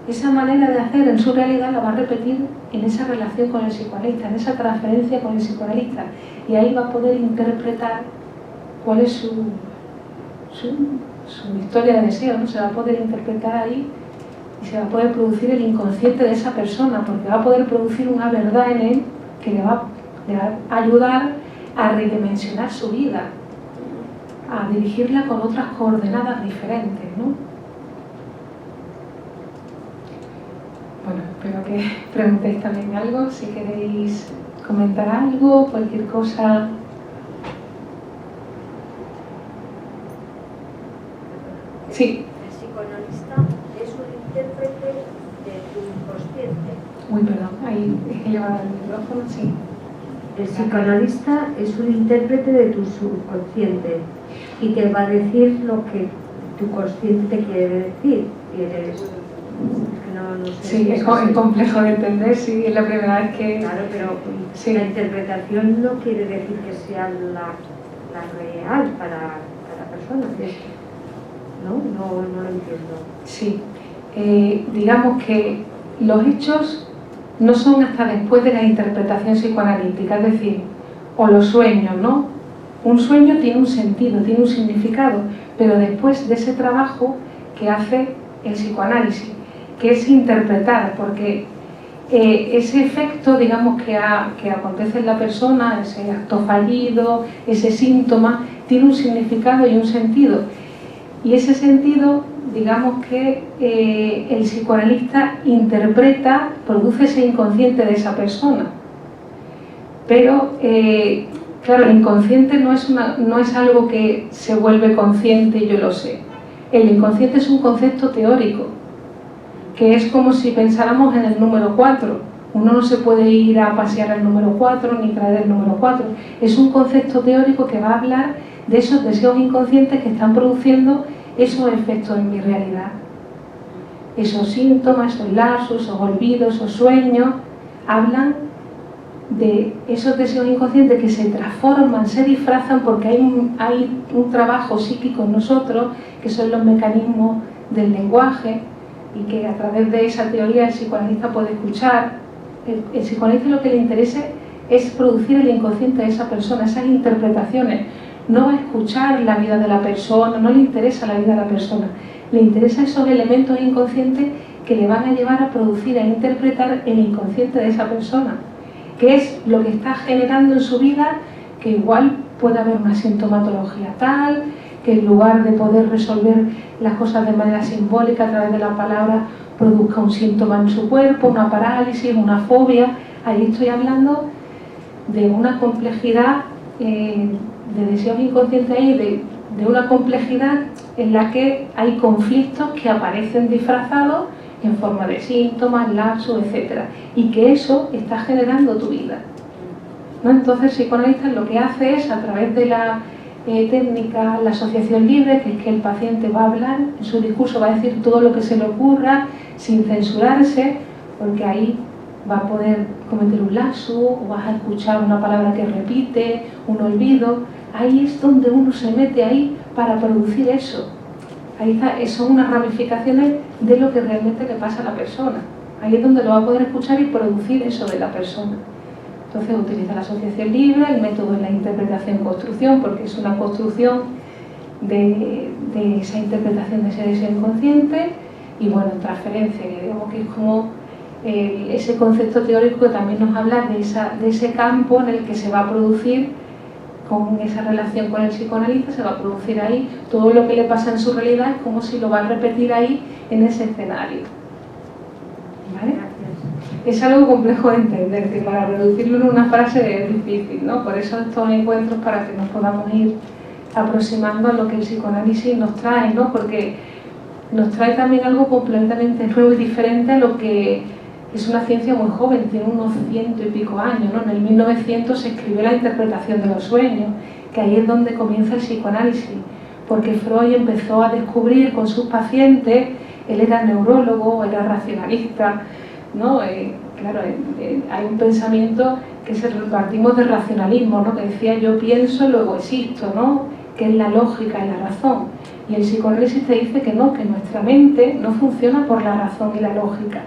Esa manera de hacer en su realidad la va a repetir en esa relación con el psicoanalista, en esa transferencia con el psicoanalista. Y ahí va a poder interpretar cuál es su historia de deseo, ¿no? Se va a poder interpretar ahí y se va a poder producir el inconsciente de esa persona, porque va a poder producir una verdad en él que le va a ayudar a redimensionar su vida, a dirigirla con otras coordenadas diferentes, ¿no? Bueno, espero que preguntéis también algo, si queréis comentar algo, cualquier cosa. Sí. El psicoanalista es un intérprete de tu inconsciente. Uy, perdón, ahí es que llevaba el micrófono, sí. El psicoanalista es un intérprete de tu subconsciente y te va a decir lo que tu consciente te quiere decir. No sé sí, es complejo de entender, sí, es la primera vez que... Claro, pero sí. La interpretación no quiere decir que sea la real para la persona. No lo entiendo. Sí, digamos que los hechos no son hasta después de la interpretación psicoanalítica, es decir, o los sueños, ¿no? Un sueño tiene un sentido, tiene un significado, pero después de ese trabajo que hace el psicoanálisis, que es interpretar, porque ese efecto, digamos, que acontece en la persona, ese acto fallido, ese síntoma, tiene un significado y un sentido. Y ese sentido, digamos que el psicoanalista interpreta, produce ese inconsciente de esa persona. Pero, claro, el inconsciente no es algo que se vuelve consciente y yo lo sé. El inconsciente es un concepto teórico, que es como si pensáramos en el número 4. Uno no se puede ir a pasear al número 4 ni traer el número 4. Es un concepto teórico que va a hablar de esos deseos inconscientes que están produciendo esos efectos en mi realidad. Esos síntomas, esos lapsos, esos olvidos, esos sueños, hablan de esos deseos inconscientes que se transforman, se disfrazan porque hay un trabajo psíquico en nosotros, que son los mecanismos del lenguaje, y que a través de esa teoría el psicoanalista puede escuchar. El psicoanalista lo que le interesa es producir el inconsciente de esa persona, esas interpretaciones. No va a escuchar la vida de la persona, no le interesa la vida de la persona, le interesan esos elementos inconscientes que le van a llevar a producir, a interpretar el inconsciente de esa persona, que es lo que está generando en su vida, que igual puede haber una sintomatología tal, que en lugar de poder resolver las cosas de manera simbólica a través de la palabra, produzca un síntoma en su cuerpo, una parálisis, una fobia. Ahí estoy hablando de una complejidad de deseos inconscientes ahí, de una complejidad en la que hay conflictos que aparecen disfrazados en forma de síntomas, lapsus, etc. Y que eso está generando tu vida, ¿no? Entonces el psicoanalista lo que hace es, a través de la técnica, la asociación libre, que es que el paciente va a hablar, en su discurso va a decir todo lo que se le ocurra, sin censurarse, porque ahí va a poder cometer un lapsus, o vas a escuchar una palabra que repite, un olvido. Ahí es donde uno se mete ahí para producir eso. Ahí está, son unas ramificaciones de lo que realmente le pasa a la persona. Ahí es donde lo va a poder escuchar y producir eso de la persona. Entonces utiliza la asociación libre, el método es la interpretación-construcción, porque es una construcción de esa interpretación de ese deseo inconsciente, y bueno, transferencia, que digamos que es como ese concepto teórico que también nos habla de ese campo en el que se va a producir, con esa relación con el psicoanalista, se va a producir ahí todo lo que le pasa en su realidad, es como si lo va a repetir ahí en ese escenario. ¿Vale? Es algo complejo de entender, que para reducirlo en una frase es difícil, ¿no? Por eso estos encuentros, para que nos podamos ir aproximando a lo que el psicoanálisis nos trae, ¿no? Porque nos trae también algo completamente nuevo y diferente a lo que es una ciencia muy joven, tiene unos 100 y pico años, ¿no? En el 1900 se escribió la interpretación de los sueños, que ahí es donde comienza el psicoanálisis, porque Freud empezó a descubrir con sus pacientes, él era neurólogo, era racionalista, ¿no? Claro, hay un pensamiento que partimos de racionalismo, ¿no? Que decía yo pienso, luego existo, ¿no? Que es la lógica y la razón. Y el psicoanálisis te dice que no, que nuestra mente no funciona por la razón y la lógica.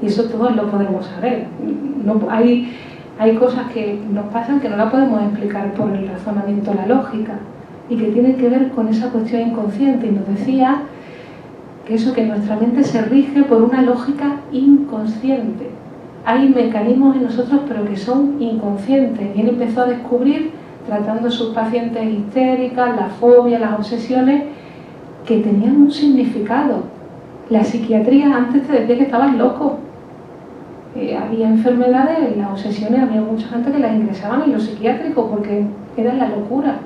Y eso todos lo podemos saber. No, hay cosas que nos pasan que no las podemos explicar por el razonamiento, la lógica. y que tiene que ver con esa cuestión inconsciente. Y nos decía que eso, que nuestra mente se rige por una lógica inconsciente. Hay mecanismos en nosotros pero que son inconscientes. Y él empezó a descubrir, tratando a sus pacientes histéricas, la fobia, las obsesiones, que tenían un significado. La psiquiatría antes te decía que estabas loco. Había enfermedades, las obsesiones, había mucha gente que las ingresaban en los psiquiátricos porque era la locura.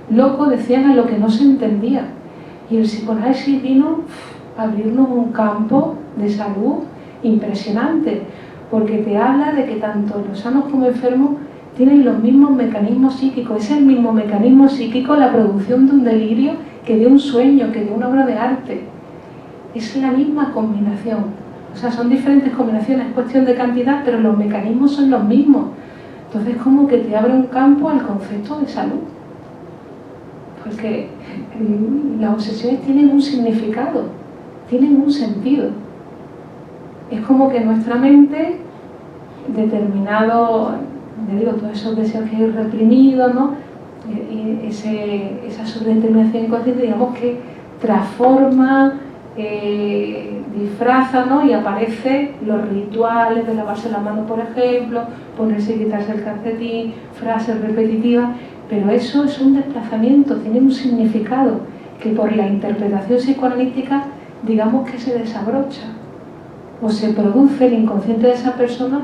Loco decían a lo que no se entendía. Y el psicoanálisis vino a abrirnos un campo de salud impresionante, porque te habla de que tanto los sanos como enfermos tienen los mismos mecanismos psíquicos. Es el mismo mecanismo psíquico la producción de un delirio que de un sueño, que de una obra de arte. Es la misma combinación. O sea, son diferentes combinaciones, es cuestión de cantidad, pero los mecanismos son los mismos. Entonces, como que te abre un campo al concepto de salud. Porque las obsesiones tienen un significado, tienen un sentido. Es como que nuestra mente, determinado, le digo, todos esos deseos que hay reprimidos, ¿no? Esa sobredeterminación inconsciente, digamos que transforma, disfraza, ¿no? Y aparece los rituales de lavarse la mano, por ejemplo, ponerse y quitarse el calcetín, frases repetitivas, pero eso es un desplazamiento, tiene un significado que por la interpretación psicoanalítica, digamos que se desabrocha o se produce el inconsciente de esa persona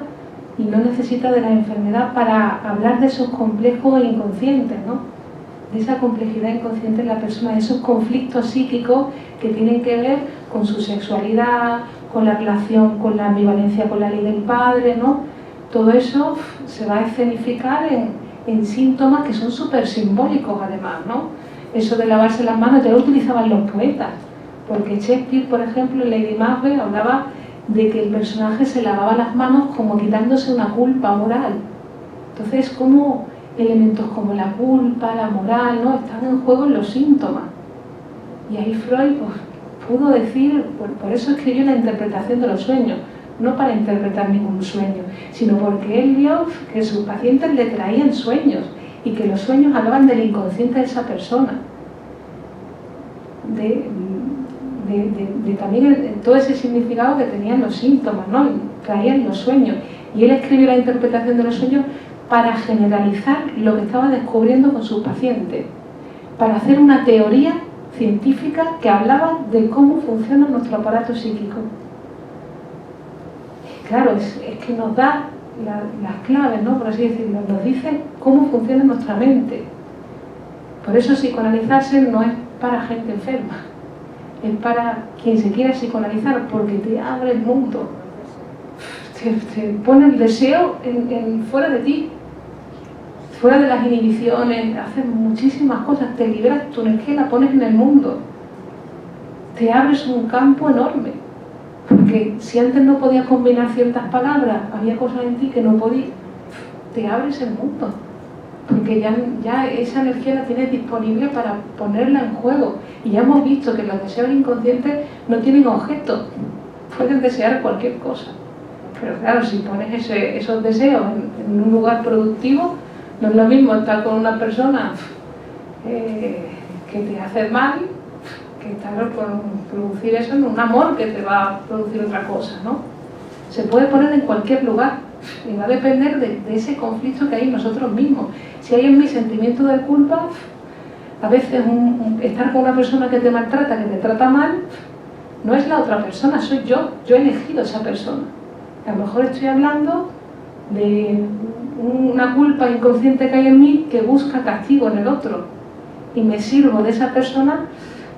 y no necesita de la enfermedad para hablar de esos complejos inconscientes, ¿no? De esa complejidad inconsciente en la persona, de esos conflictos psíquicos que tienen que ver con su sexualidad, con la relación, con la ambivalencia con la ley del padre, ¿no? Todo eso se va a escenificar en síntomas que son súper simbólicos además, ¿no? Eso de lavarse las manos ya lo utilizaban los poetas, porque Shakespeare, por ejemplo, en Lady Macbeth hablaba de que el personaje se lavaba las manos como quitándose una culpa moral. Entonces, como elementos como la culpa, la moral, ¿no? Están en juego en los síntomas. Y ahí Freud pudo decir, por eso escribió la interpretación de los sueños, no para interpretar ningún sueño, sino porque él vio que sus pacientes le traían sueños y que los sueños hablaban del inconsciente de esa persona. También todo ese significado que tenían los síntomas, ¿no? Traían los sueños. Y él escribió la interpretación de los sueños para generalizar lo que estaba descubriendo con sus pacientes, para hacer una teoría científica que hablaba de cómo funciona nuestro aparato psíquico. Claro, es que nos da las claves, ¿no? Por así decirlo, nos dice cómo funciona nuestra mente. Por eso psicoanalizarse no es para gente enferma, es para quien se quiera psicoanalizar, porque te abre el mundo, te pone el deseo fuera de ti, fuera de las inhibiciones, haces muchísimas cosas, te liberas, tu energía la pones en el mundo, te abres un campo enorme, porque si antes no podías combinar ciertas palabras, había cosas en ti que no podías, te abres el mundo, porque ya esa energía la tienes disponible para ponerla en juego. Y ya hemos visto que los deseos inconscientes no tienen objeto, pueden desear cualquier cosa, pero claro, si pones esos deseos en un lugar productivo, no es lo mismo estar con una persona que te hace mal que estar por producir eso en un amor que te va a producir otra cosa, ¿no? Se puede poner en cualquier lugar y va a depender de ese conflicto que hay en nosotros mismos. Si hay en mí sentimiento de culpa, a veces estar con una persona que te maltrata, que te trata mal, no es la otra persona, soy yo he elegido a esa persona. A lo mejor estoy hablando de una culpa inconsciente que hay en mí que busca castigo en el otro y me sirvo de esa persona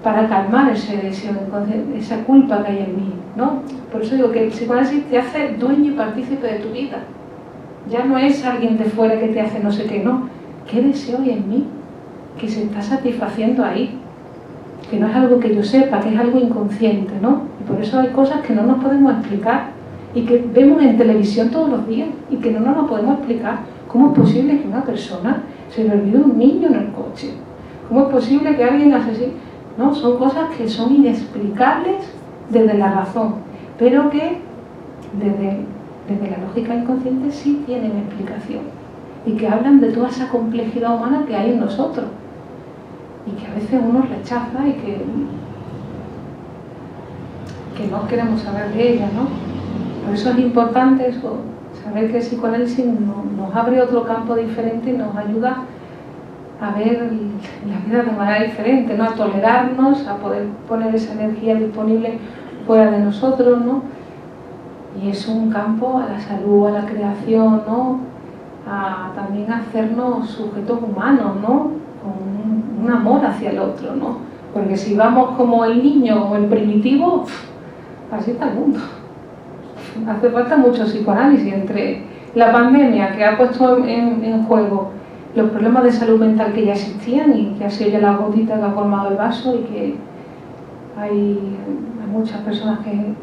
para calmar ese deseo inconsciente, esa culpa que hay en mí, ¿no? Por eso digo que el psicoanálisis te hace dueño y partícipe de tu vida. Ya no es alguien de fuera que te hace no sé qué, no. ¿Qué deseo hay en mí que se está satisfaciendo ahí? Que no es algo que yo sepa, que es algo inconsciente, ¿no? Y por eso hay cosas que no nos podemos explicar y que vemos en televisión todos los días y que no nos lo podemos explicar. ¿Cómo es posible que una persona se le olvide un niño en el coche? ¿Cómo es posible que alguien asesine? No, son cosas que son inexplicables desde la razón, pero que desde la lógica inconsciente sí tienen explicación y que hablan de toda esa complejidad humana que hay en nosotros. y que a veces uno rechaza y que no queremos saber de ella, ¿no? Por eso es importante eso, saber que el psicoanálisis nos abre otro campo diferente y nos ayuda a ver la vida de manera diferente, ¿no? A tolerarnos, a poder poner esa energía disponible fuera de nosotros, ¿no? Y es un campo a la salud, a la creación, ¿no? A también hacernos sujetos humanos, ¿no? Con un amor hacia el otro, ¿no? Porque si vamos como el niño, como el primitivo, así está el mundo. Hace falta mucho psicoanálisis entre la pandemia que ha puesto en juego los problemas de salud mental que ya existían y que ha sido ya la gotita que ha colmado el vaso y que hay muchas personas que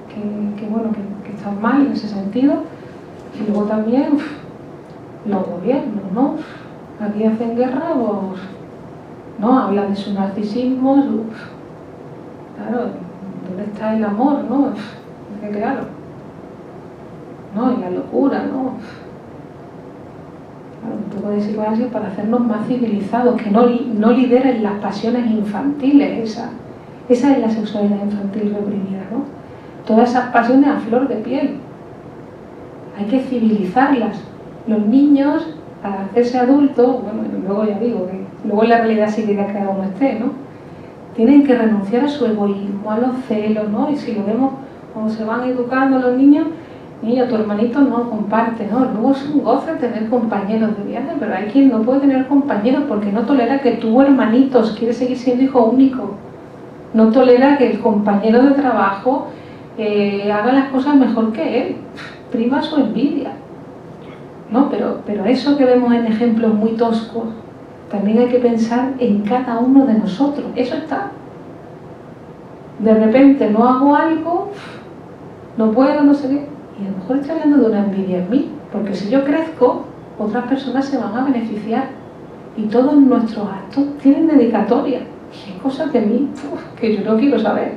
están mal en ese sentido, y luego también los gobiernos, ¿no? Aquí hacen guerra, pues, ¿no? Hablan de su narcisismo, claro, ¿dónde está el amor, no? Es que claro, ¿no? Y la locura, ¿no? Claro, un poco de psicoanálisis para hacernos más civilizados, que no lideren las pasiones infantiles, esa es la sexualidad infantil reprimida, ¿no? Todas esas pasiones a flor de piel. Hay que civilizarlas. Los niños, al hacerse adultos, bueno, luego ya digo que luego en la realidad psíquica que cada uno esté, ¿no? Tienen que renunciar a su egoísmo, a los celos, ¿no? Y si lo vemos cuando se van educando los niños, niña, tu hermanito no comparte, ¿no? Luego es un goce tener compañeros de viaje, pero hay quien no puede tener compañeros porque no tolera que tu hermanito quiere seguir siendo hijo único. No tolera que el compañero de trabajo haga las cosas mejor que él. Prima su envidia, ¿no? Pero eso que vemos en ejemplos muy toscos, también hay que pensar en cada uno de nosotros. Eso está. De repente no hago algo, no puedo, no sé qué, y a lo mejor estoy hablando de una envidia en mí, porque si yo crezco, otras personas se van a beneficiar y todos nuestros actos tienen dedicatoria. Y hay cosas de mí que yo no quiero saber,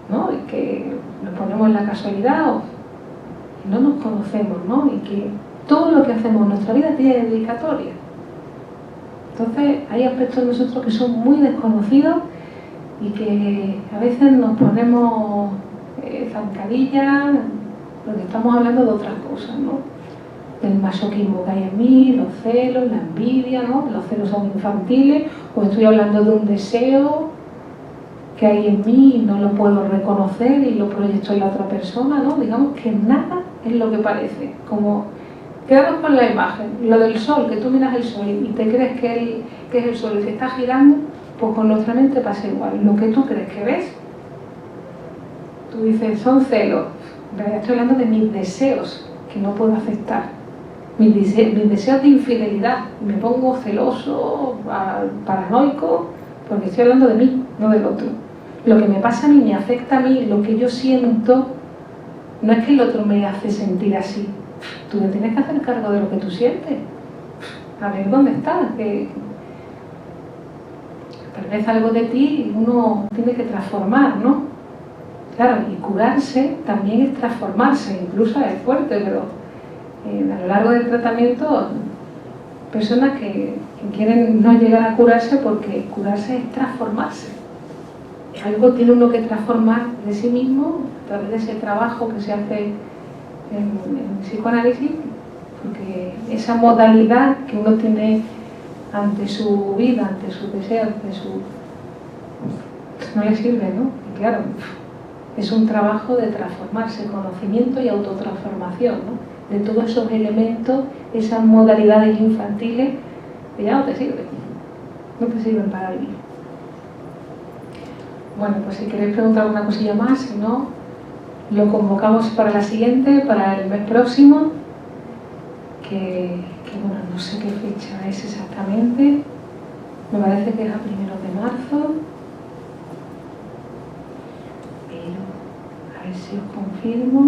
¿no? Y que nos ponemos en la casualidad o no nos conocemos, ¿no? Y que todo lo que hacemos en nuestra vida tiene dedicatoria. Entonces hay aspectos de nosotros que son muy desconocidos y que a veces nos ponemos zancadillas porque estamos hablando de otras cosas, ¿no? Del masoquismo que hay en mí, los celos, la envidia, ¿no? Los celos son infantiles, o estoy hablando de un deseo que hay en mí y no lo puedo reconocer y lo proyecto en la otra persona, ¿no? Digamos que nada es lo que parece. Como quedamos con la imagen, lo del sol, que tú miras el sol y te crees que es el sol y que está girando, pues con nuestra mente pasa igual. Lo que tú crees que ves, tú dices, son celos. En realidad estoy hablando de mis deseos que no puedo aceptar. Mis deseos de infidelidad. Me pongo celoso, paranoico, porque estoy hablando de mí, no del otro. Lo que me pasa a mí me afecta a mí, lo que yo siento, no es que el otro me hace sentir así. Tú te tienes que hacer cargo de lo que tú sientes. A ver dónde estás. Tal vez algo de ti uno tiene que transformar, ¿no? Claro, y curarse también es transformarse, incluso es fuerte, pero a lo largo del tratamiento, personas que quieren no llegar a curarse porque curarse es transformarse. Algo tiene uno que transformar de sí mismo a través de ese trabajo que se hace en psicoanálisis, porque esa modalidad que uno tiene ante su vida, ante su deseo, no le sirve, ¿no? Y claro, es un trabajo de transformarse, conocimiento y autotransformación, ¿no? De todos esos elementos, esas modalidades infantiles que ya no te sirven para vivir. Bueno, pues si queréis preguntar alguna cosilla más, si no, lo convocamos para la siguiente, para el mes próximo, que bueno, no sé qué fecha es exactamente, me parece que es a 1 de marzo, pero a ver si os confirmo.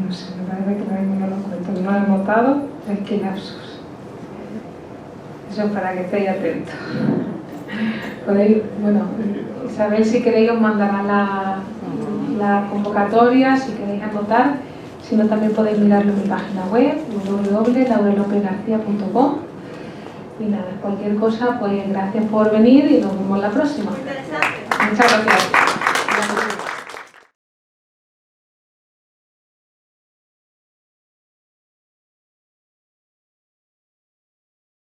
No sé, me parece que no lo encuentro, no lo he notado, es que lapsus. Eso es para que estéis atentos. Podéis, bueno, Isabel, si queréis os mandará la convocatoria, si queréis anotar, si no también podéis mirarlo en mi página web, www.laurelopezgarcia.com. Y nada, cualquier cosa, pues gracias por venir y nos vemos la próxima. Muchas gracias.